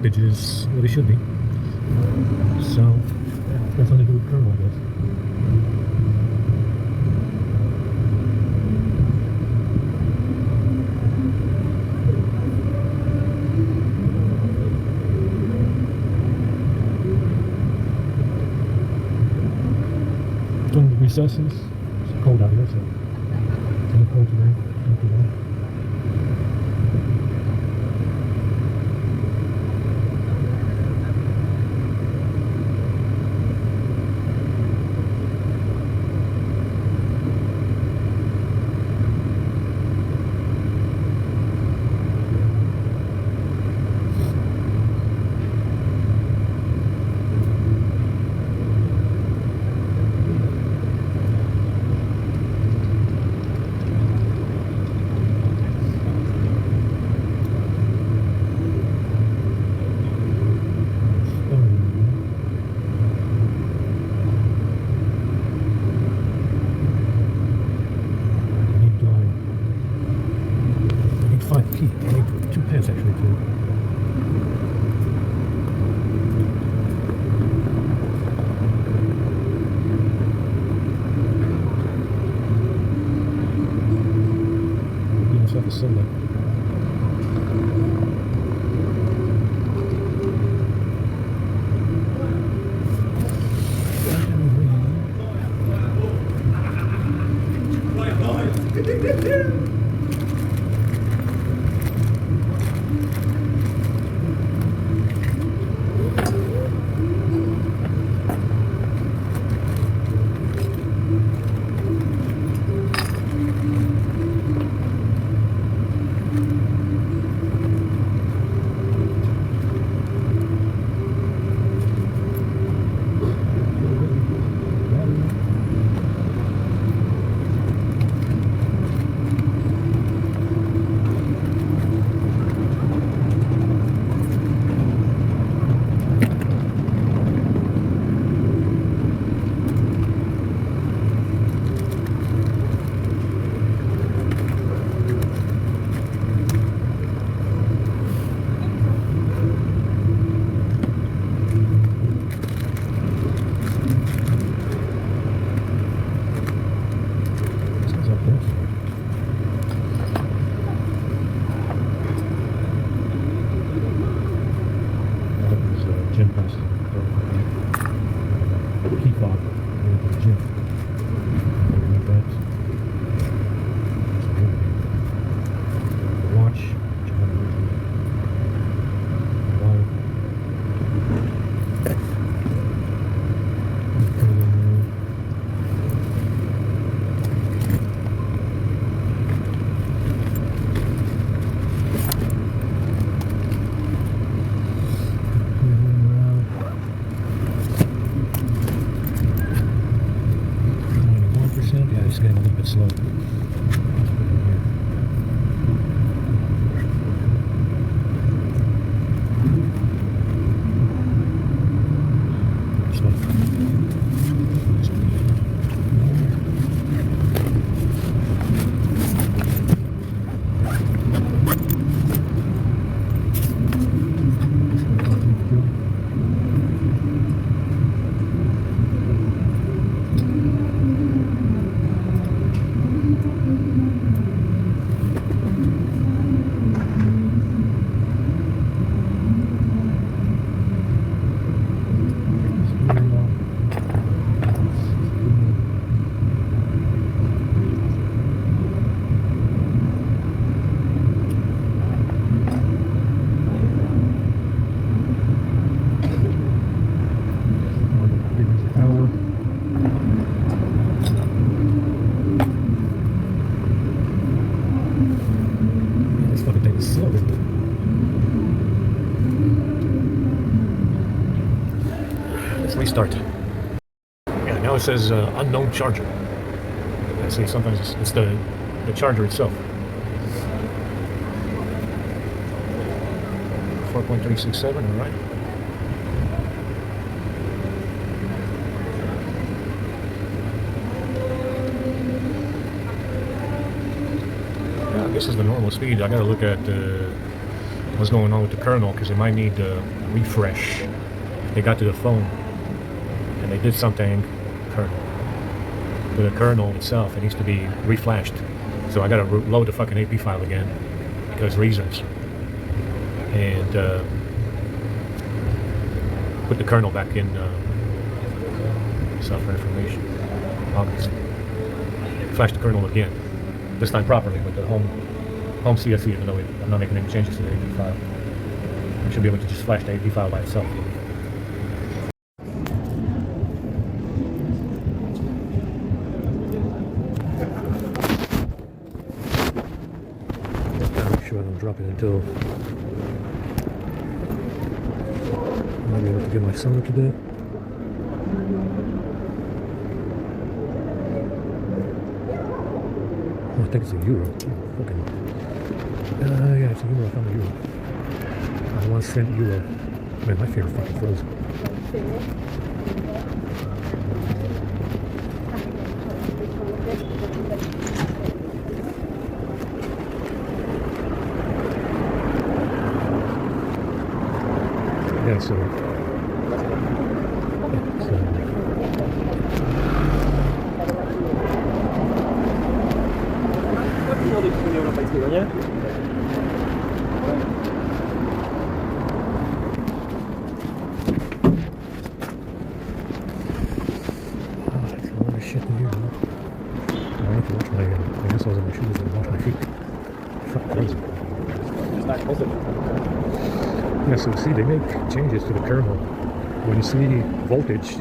voltage is what it should be. So yeah, it's got something to do with kernel, I guess. During the recesses, it's cold out here, so it's a little cold today. Not too bad. Actually, too. Give myself a soda. Gym class. Key fob. The gym. Like that. The watch. Yeah, it's getting a little bit slow. Let's restart. Yeah, now it says unknown charger. I see sometimes it's the charger itself. 4.367, all right. Yeah, this is the normal speed. I gotta look at what's going on with the kernel because it might need refresh. They got to the phone and they did something to the kernel itself. It needs to be reflashed. So I gotta load the fucking AP file again because reasons. And put the kernel back in software information. August. Flash the kernel again. This time properly with the home CSV, even though I'm not making any changes to the AP file. I should be able to just flash the AP file by itself. Make sure I don't drop it until I'll be able to get my son to do. I think it's a euro. Fucking. Yeah, it's a euro. I found a euro. 1 cent euro. Man, my favorite fucking frozen. Yeah, so Europejskiego, nie? shit in here, man. I have to wash my missiles and my shoes and wash my feet. Fucking crazy. It's not possible. Yeah, so see, they make changes to the kernel. When you see voltage,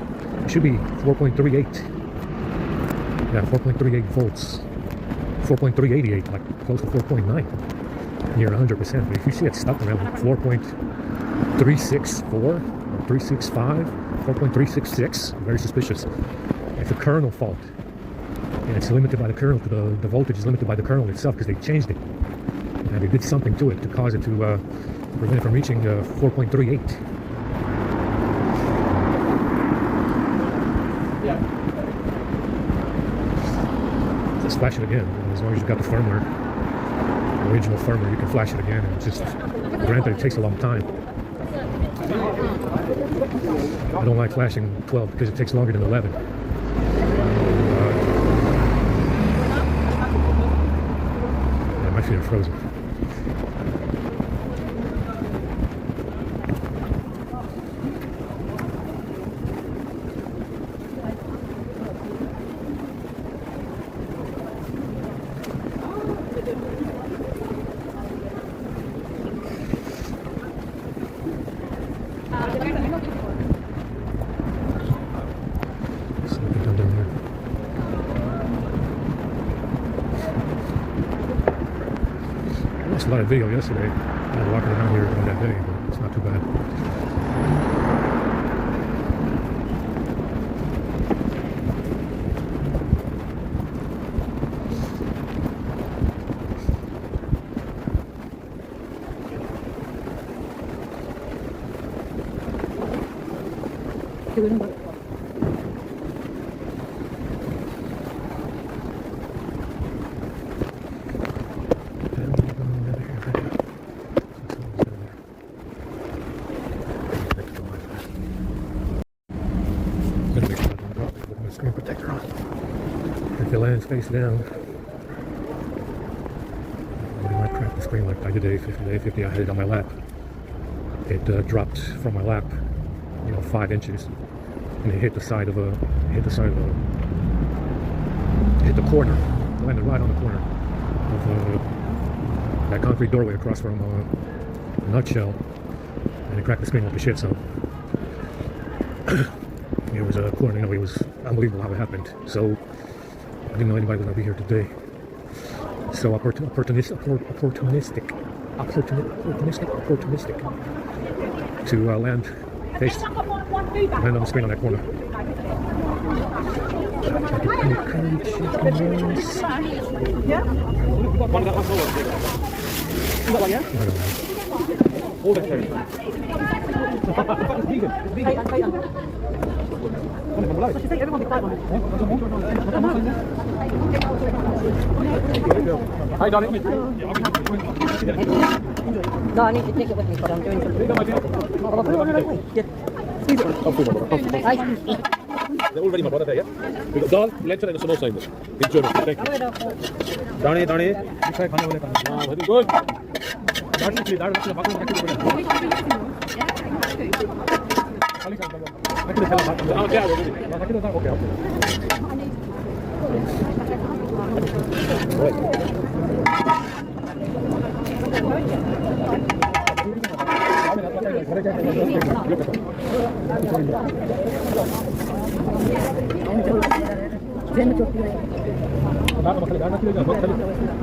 it should be 4.38. Yeah, 4.38 volts. 4.388, like close to 4.9. Near 100%. But if you see it stuck around 4.364 or 365, 4.366, very suspicious. It's a kernel fault. And it's limited by the kernel, the voltage is limited by the kernel itself because they changed it. And they did something to it to cause it to prevent it from reaching 4.38. Yeah. Just flash it again. As long as you've got the firmware, the original firmware, you can flash it again. And it's just, granted, it takes a long time. I don't like flashing 12 because it takes longer than 11. Yeah, my feet are frozen. I lost a lot of video yesterday. I was walking around here on that day, but it's not too bad. Screen protector on. If it lands face down, it might crack the screen like I did the A50. I had it on my lap. It dropped from my lap, 5 inches, and it hit the corner. It landed right on the corner of that concrete doorway across from a nutshell, and it cracked the screen like the shit. So. It was a corner, it was unbelievable how it happened. So I didn't know anybody was gonna be here today. So opportunistic to land on the screen on that corner. Hi, darling. No, I need to take it with me, but I'm doing something. Oh, put it on right way. Yeah. Squeeze it. They're all ready, my brother, there, yeah? We've got dal, lechon, and a samosa in this. In German. Thank you. Dani. Very good.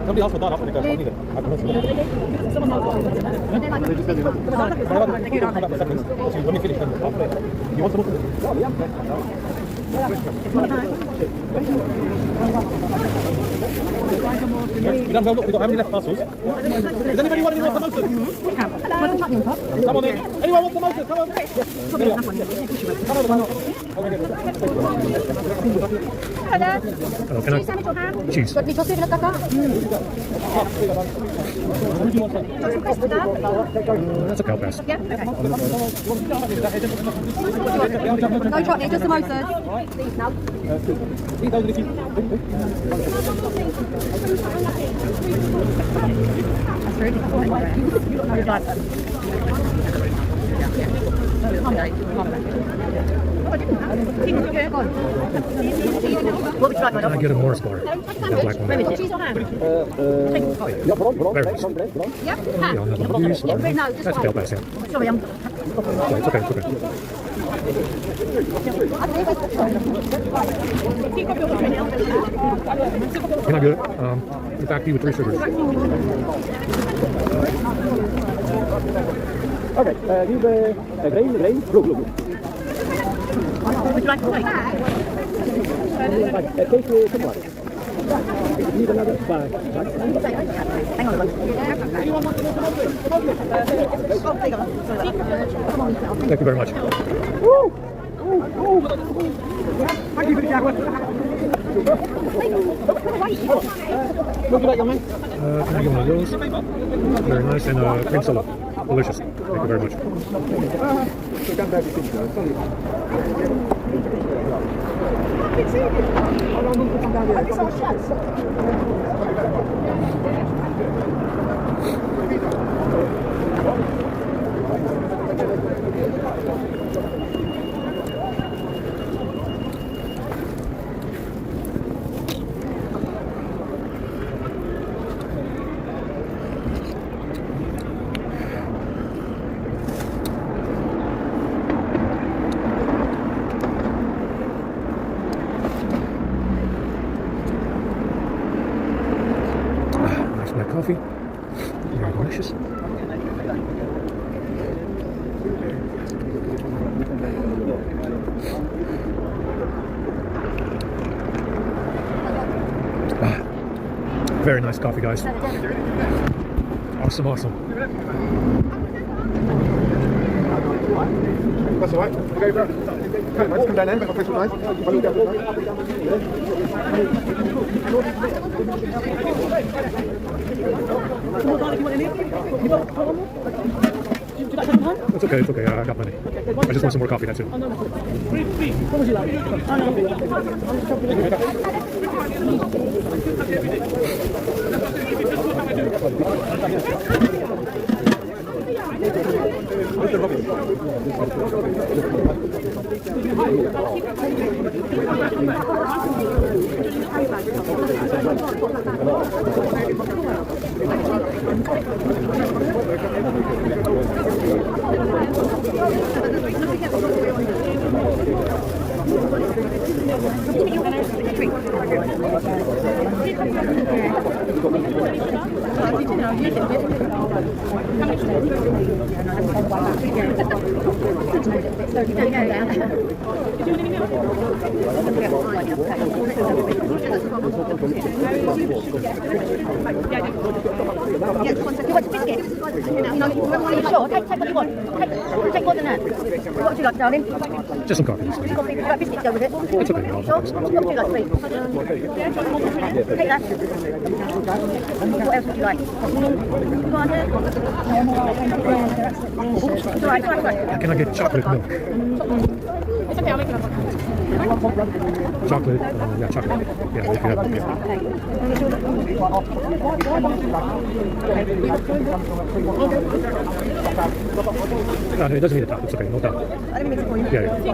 Somebody else will not offer because I need it. Let me finish. You want some? We don't have any left parcels. Does anybody want any more samosas? Come on in. Anyone want samosas? Come on. Can I? Cheese. Got me toasted in a kaka? That's a cow pass. Yeah? Okay. No chutney, just samosas. Please, now. That's very difficult. You don't know your life. What would you like, my Can I dog? get a Morris bar? That black one. Maybe cheese or ham? Very nice. Yeah? Yeah, I'll have one of these. No, just That's a cow pass, yeah. Sorry, I'm... Okay, it's okay. Can I get the back tea with 3 sugars? Okay, leave grain, blue. Would you like a plate? Take chocolate. Need another bag. Hang on a Thank you very much. Thank you for the chocolate. What do you like, young man? Can I get one of those? Very nice, and cream soda. Delicious. Thank you very much. Nice black coffee. Very delicious. Very nice coffee, guys. Awesome. That's all right. Okay, bro. Let's come down then, but I'll fix it nice. It's okay. I got plenty. I just want some more coffee, that's it. Yeah, you want biscuits? No, you sure? Take what you want. Take more than that. What would you like, darling? Just some coffee. Coffee, would you like biscuits to go with it? That's okay. Sure? What would you like, sweet? Take that. What else would you like? Go on, there. It's alright, it's alright. Can I get chocolate milk? It's okay, I'll make it up. Chocolate? Yeah, chocolate. Yeah, if you have it. Yeah. It doesn't need a top. It's okay. No top. Let me mix it for you. Yeah, yeah.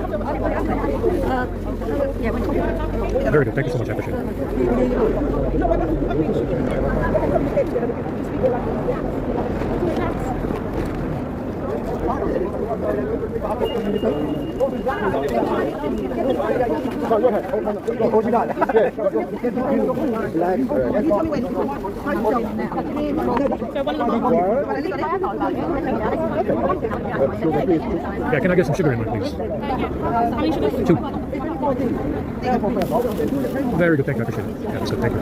Very good. Thank you so much. I appreciate it. What you got? Yeah, can I get some sugar in mine, please? Two. Very good. Thank you. I appreciate it. Yeah, that's good. Thank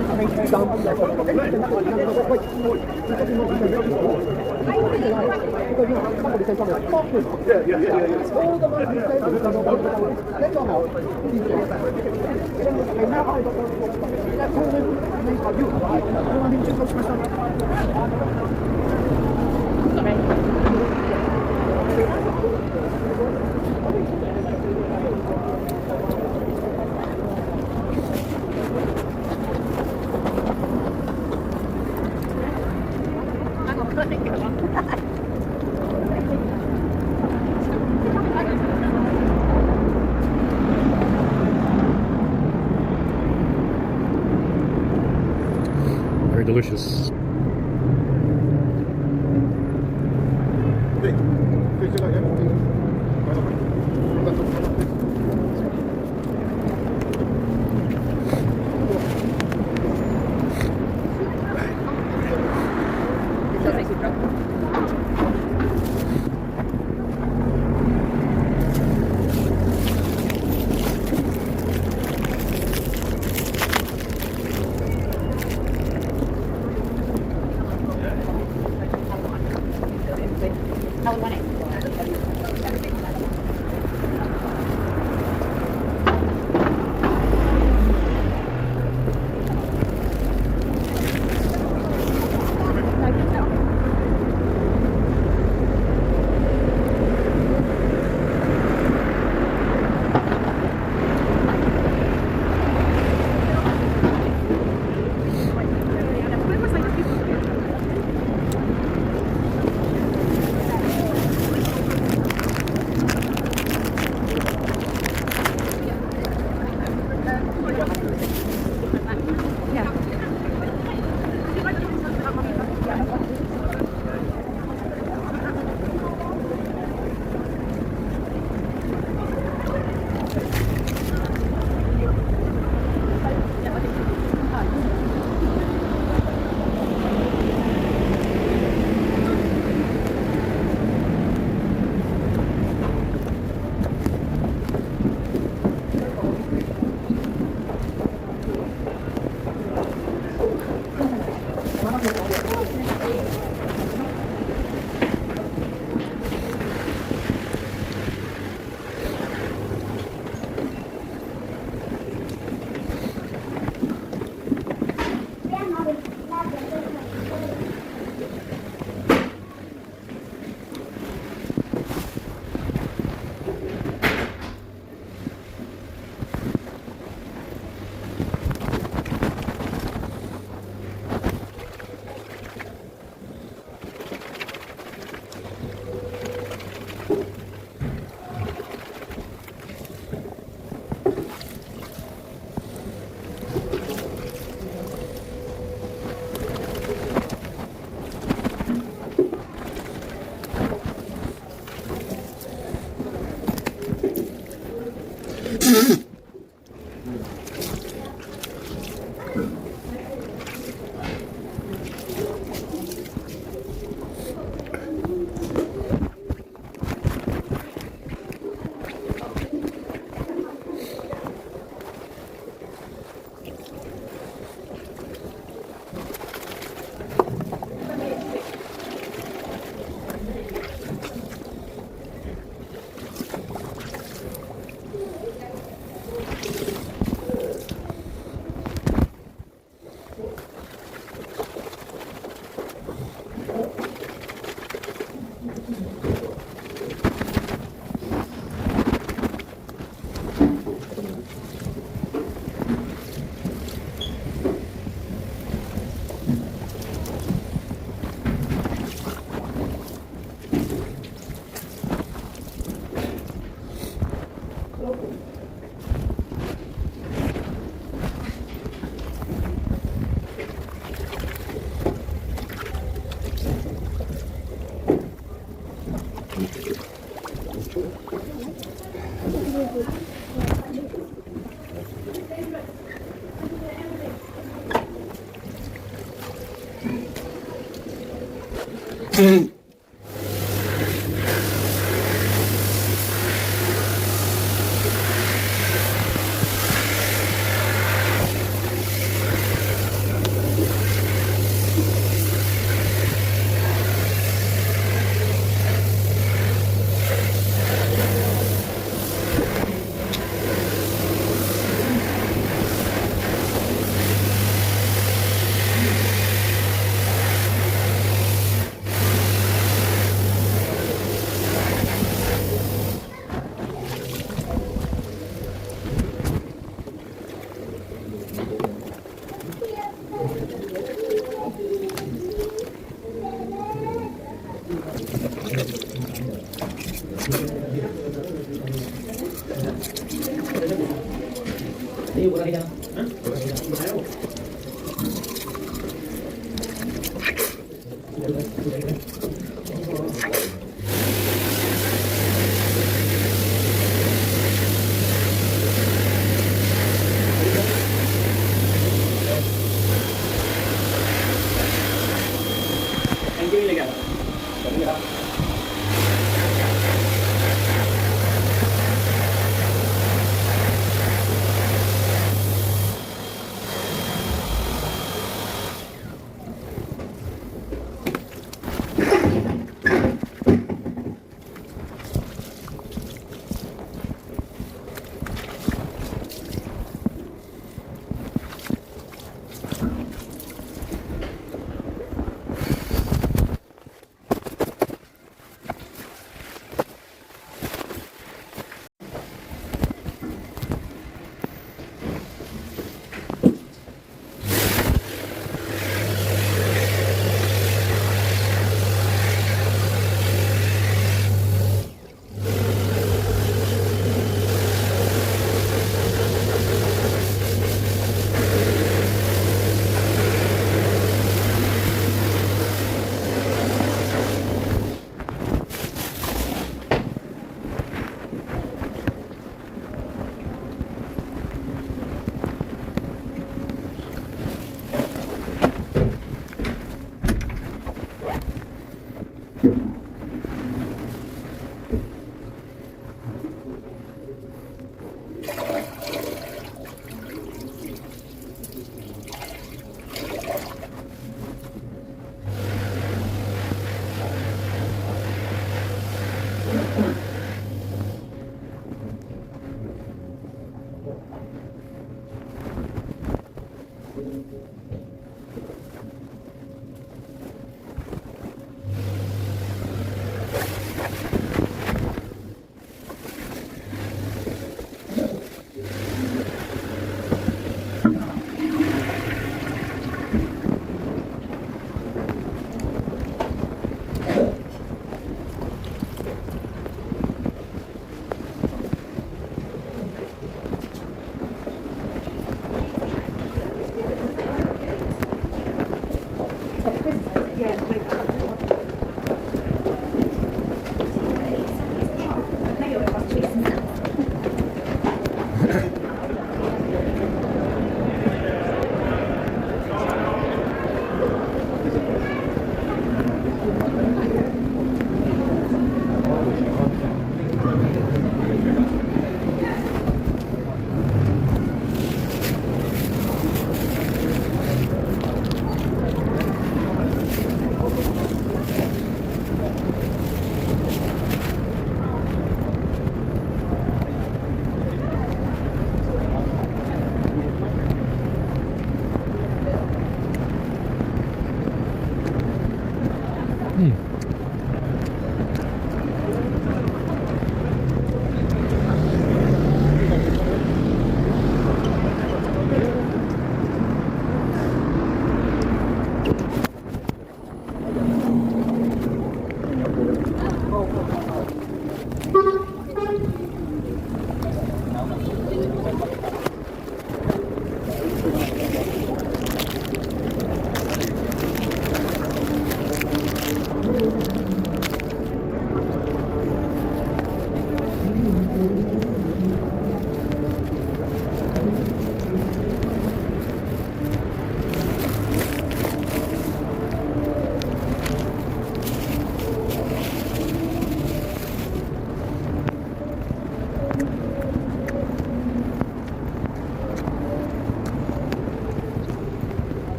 Very delicious.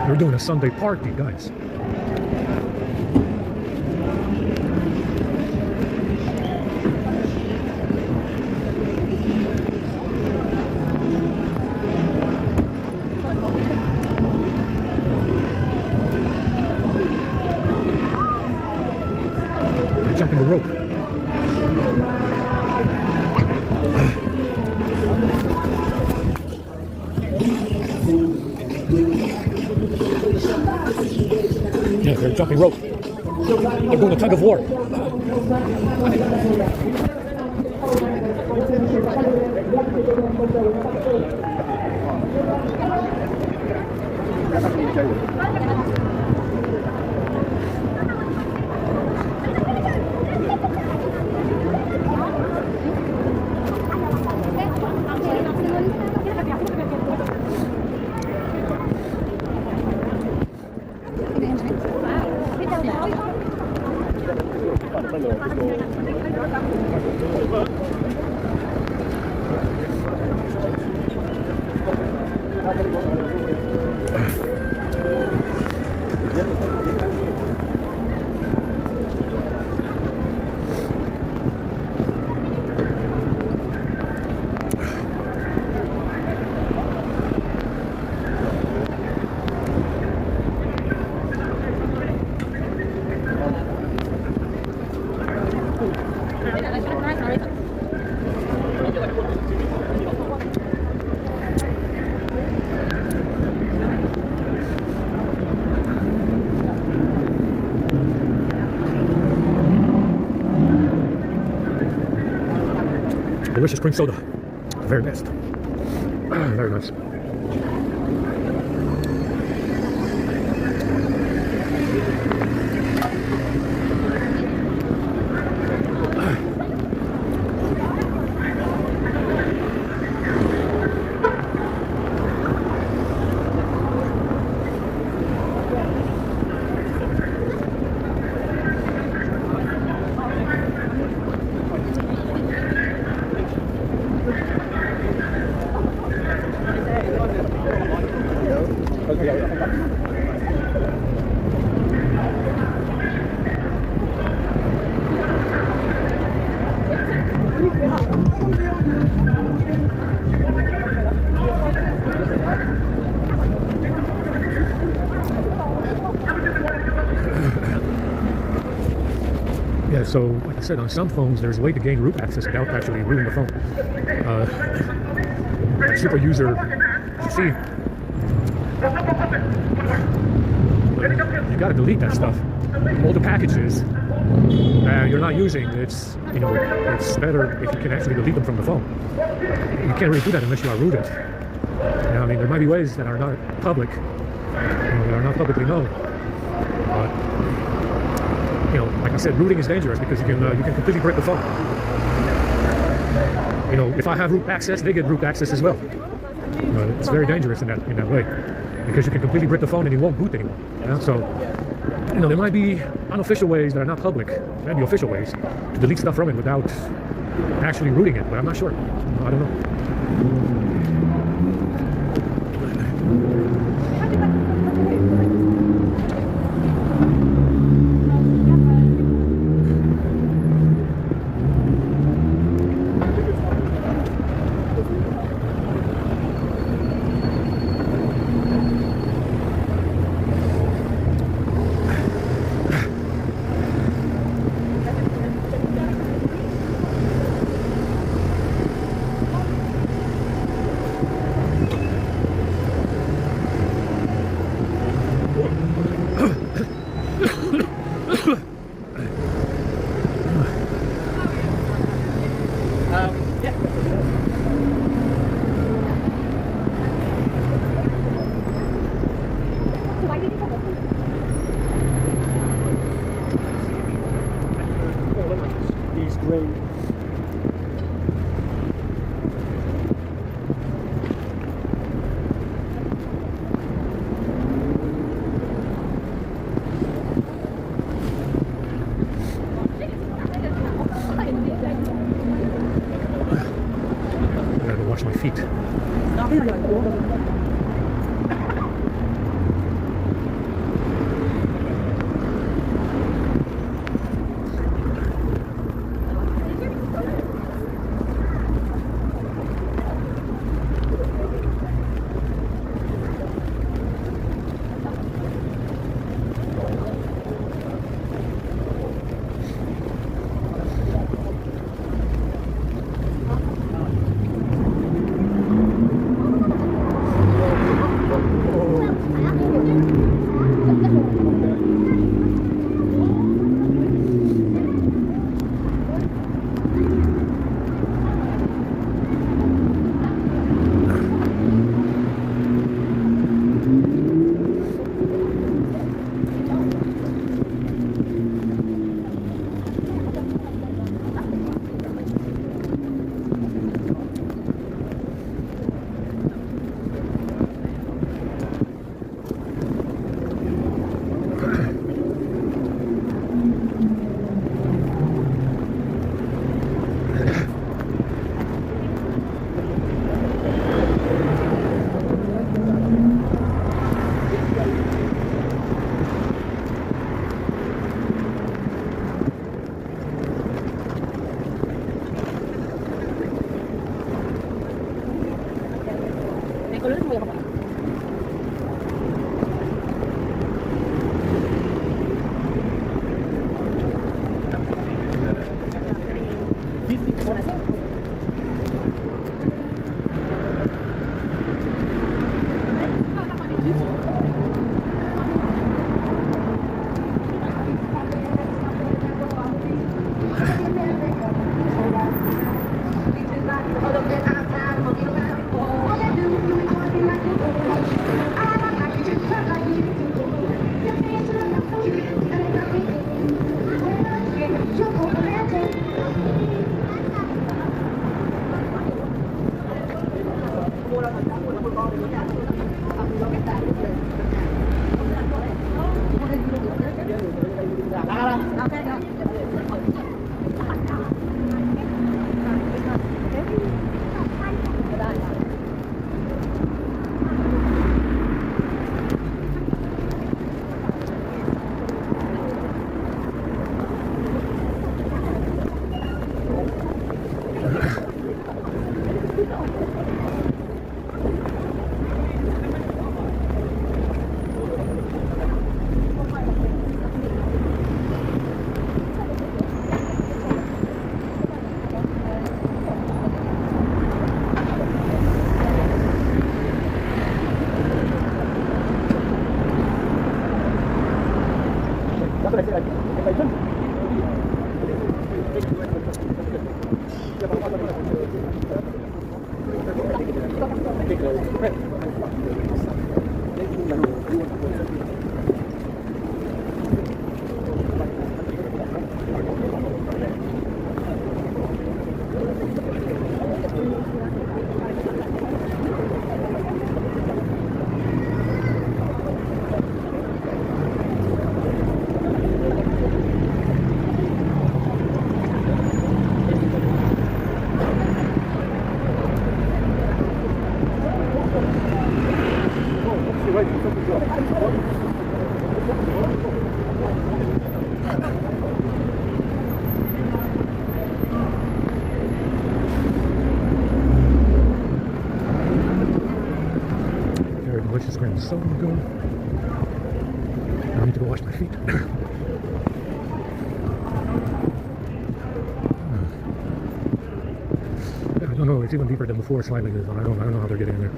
We're doing a Sunday party, guys. We're jumping the rope. Yeah, they're jumping rope. They're doing a tug of war. Delicious cream soda. Very best. Very nice. Yeah, so like I said, on some phones there's a way to gain root access without actually rooting the phone. Super user, you see, you gotta delete that stuff. All the packages that you're not using, it's it's better if you can actually delete them from the phone. You can't really do that unless you are rooted. I mean, there might be ways that are not public, that are not publicly known. But like I said, rooting is dangerous because you can completely break the phone. If I have root access, they get root access as well. It's very dangerous in that way because you can completely break the phone and it won't boot anymore. So there might be unofficial ways that are not public, maybe official ways to delete stuff from it without actually rooting it, but I'm not sure. I don't know. So I'm going. I need to go wash my feet. I don't know. It's even deeper than before. Slightly. I don't know how they're getting in there.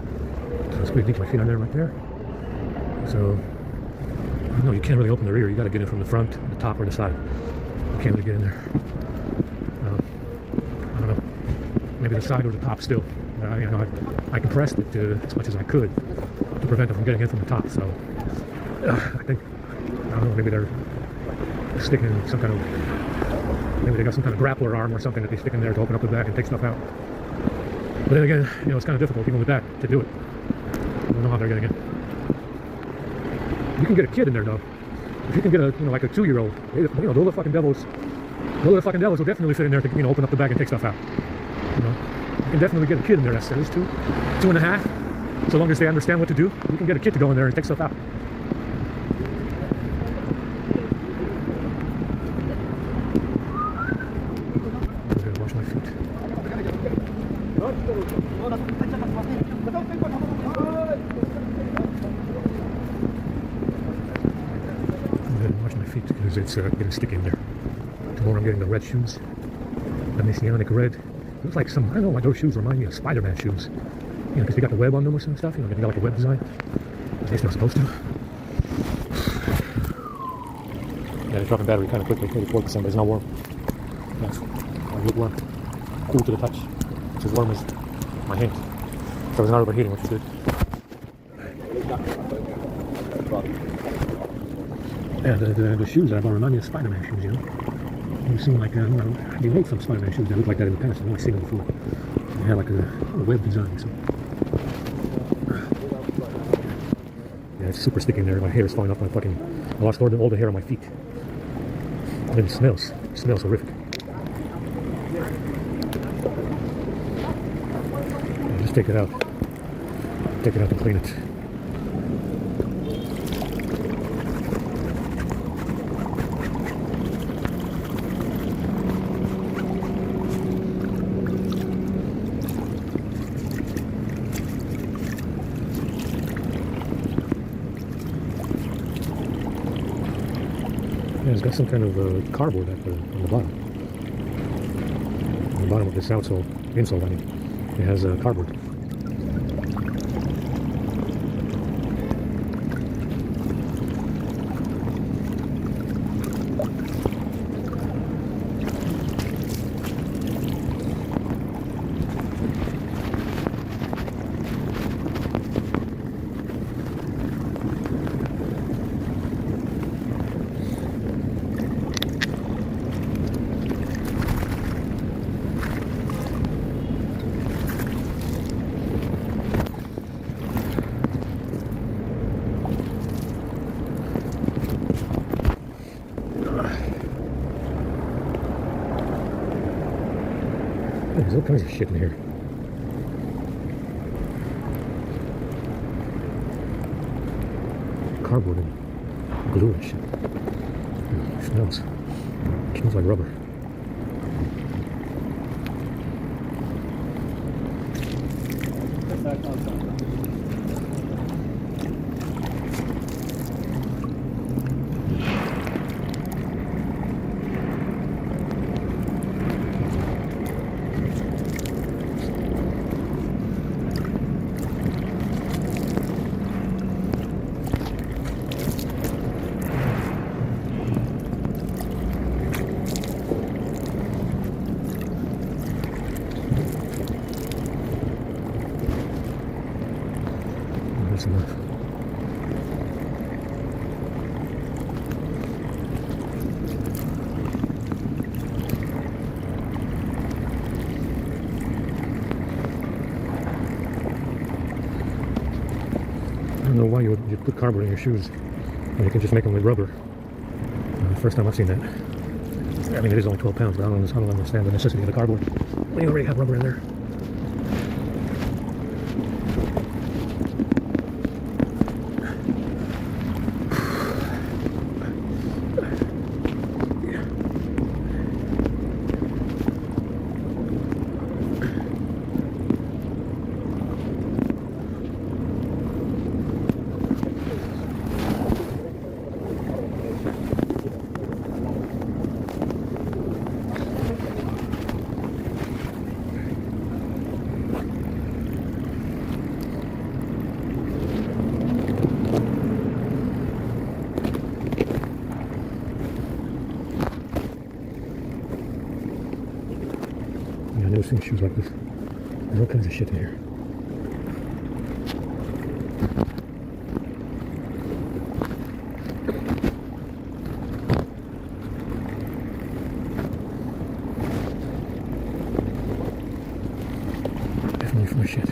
So it's pretty deep. My feet are there, right there. So I don't know. You can't really open the rear. You got to get in from the front, the top, or the side. You can't really get in there. I don't know. Maybe the side or the top still. I compressed it as much as I could to prevent it from getting in from the top. So I think, I don't know, maybe they're sticking some kind of, maybe they got some kind of grappler arm or something that they stick in there to open up the back and take stuff out. But then again, it's kind of difficult even with that to do it. I don't know how they're getting in. You can get a kid in there though. If you can get a, like a 2-year-old, those little fucking devils will definitely fit in there to, open up the back and take stuff out. You can definitely get a kid in there that says 2.5. So long as they understand what to do, you can get a kid to go in there and take stuff out. I'm gonna wash my feet. I'm gonna wash my feet because it's getting sticky in there. Tomorrow I'm getting the red shoes. The Messianic red. It looks like some, I don't know why those shoes remind me of Spider-Man shoes. You know, because they got the web on them or some stuff. You know, they got like a web design. At least they're supposed to. Yeah, they're dropping battery kind of quickly. 84%, but it's not warm. That's lukewarm. Cool to the touch. It's as warm as my hand. So it's not overheating, which is good. Yeah, the shoes that I bought remind me of Spider-Man shoes, you know. You've seen like, they make some Spider-Man shoes that look like that in the past. I've only seen them before. They had like a web design, so. Yeah, it's super sticky in there. My hair is falling off my fucking, I lost all the hair on my feet. And it smells. It smells horrific. Yeah, just take it out. Take it out and clean it. Yeah, it's got some kind of cardboard on the bottom. On the bottom of this insole, I mean, it has cardboard. There's all kinds of shit in here. Cardboard and glue and shit. It smells. It smells like rubber. That's enough. I don't know why you would put cardboard in your shoes when you can just make them with rubber. First time I've seen that. I mean, it is only 12 pounds, but I don't understand the necessity of the cardboard when you already have rubber in there. I've never seen shoes like this. There's all kinds of shit in here. Definitely full of shit.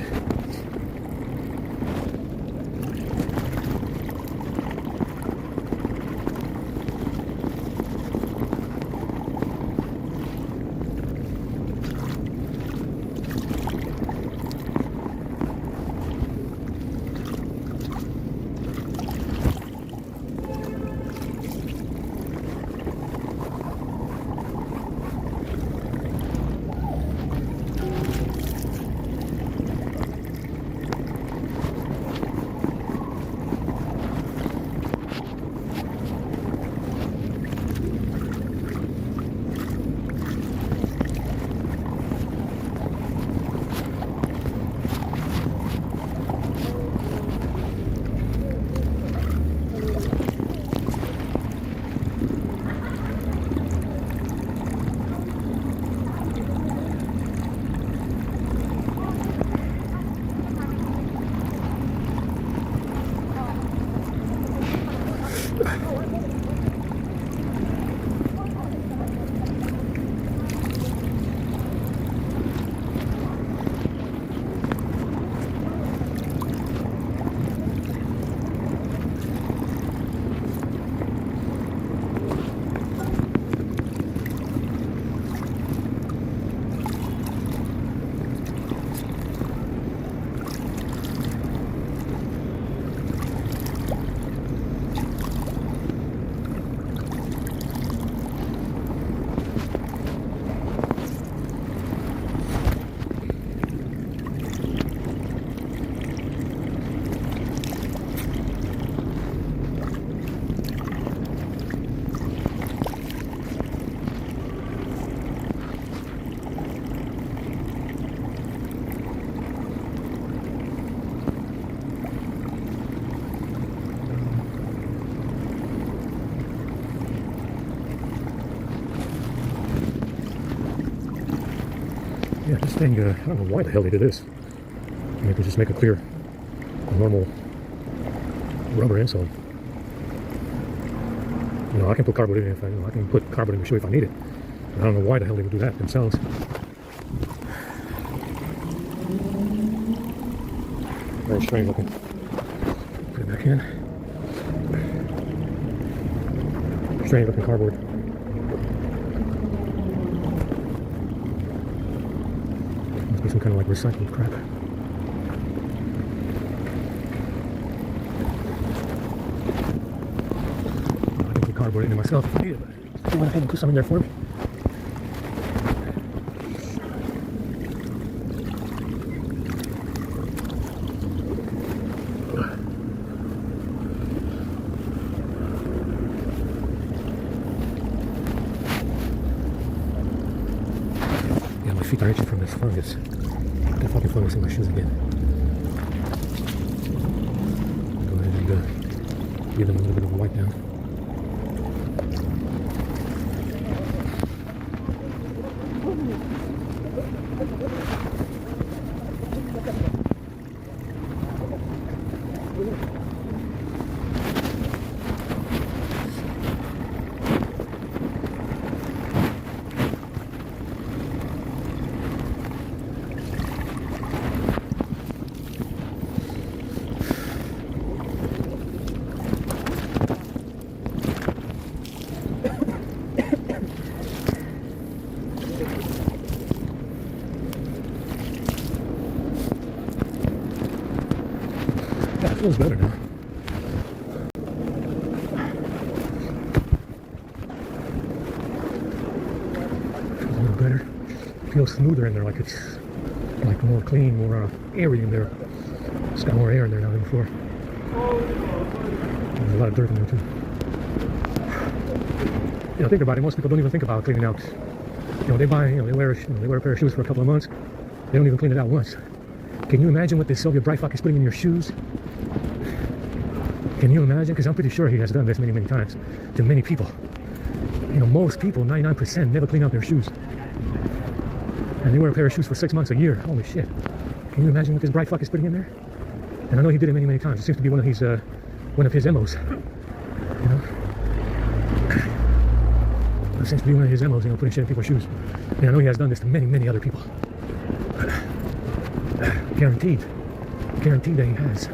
thing, I don't know why the hell they did this. I mean, they just make a clear, normal rubber insole. You know, I can put cardboard in it if I, I can put cardboard in the shoe if I need it. But I don't know why the hell they would do that themselves. Very strange looking. Put it back in. Strange looking cardboard. Must be some kind of like recycled crap. I can put cardboard in it myself if I need it, but I went ahead and put some in there for me. My feet are itching from this fungus. Get the fucking fungus in my shoes again. Go ahead and give them a little bit of a wipe down. Yeah, it feels better now. Feels a little better. Feels smoother in there, like it's like more clean, more airy in there. It's got more air in there now than before. There's a lot of dirt in there too. You know, think about it. Most people don't even think about cleaning out. You know, they buy, they wear a pair of shoes for a couple of months. They don't even clean it out once. Can you imagine what this Soviet bright fuck is putting in your shoes? Can you imagine? Because I'm pretty sure he has done this many, many times to many people. You know, most people, 99%, never clean out their shoes. And they wear a pair of shoes for 6 months, a year. Holy shit. Can you imagine what this bright fuck is putting in there? And I know he did it many, many times. It seems to be one of his MOs. You know? It seems to be one of his MOs, putting shit in people's shoes. And I know he has done this to many, many other people. Guaranteed. Guaranteed that he has.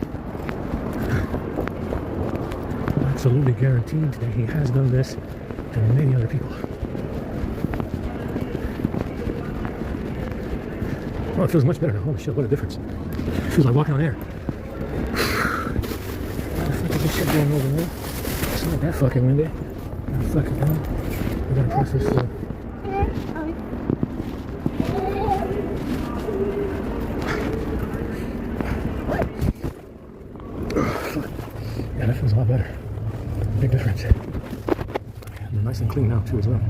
Absolutely guaranteed that he has done this to many other people. Oh, it feels much better now. Holy shit, what a difference. It feels like walking on air. This shit going over there. It's not that fucking windy. Fucking hell. We gotta press this. Yeah, that feels a lot better. Big difference. And they're nice and clean now too as well.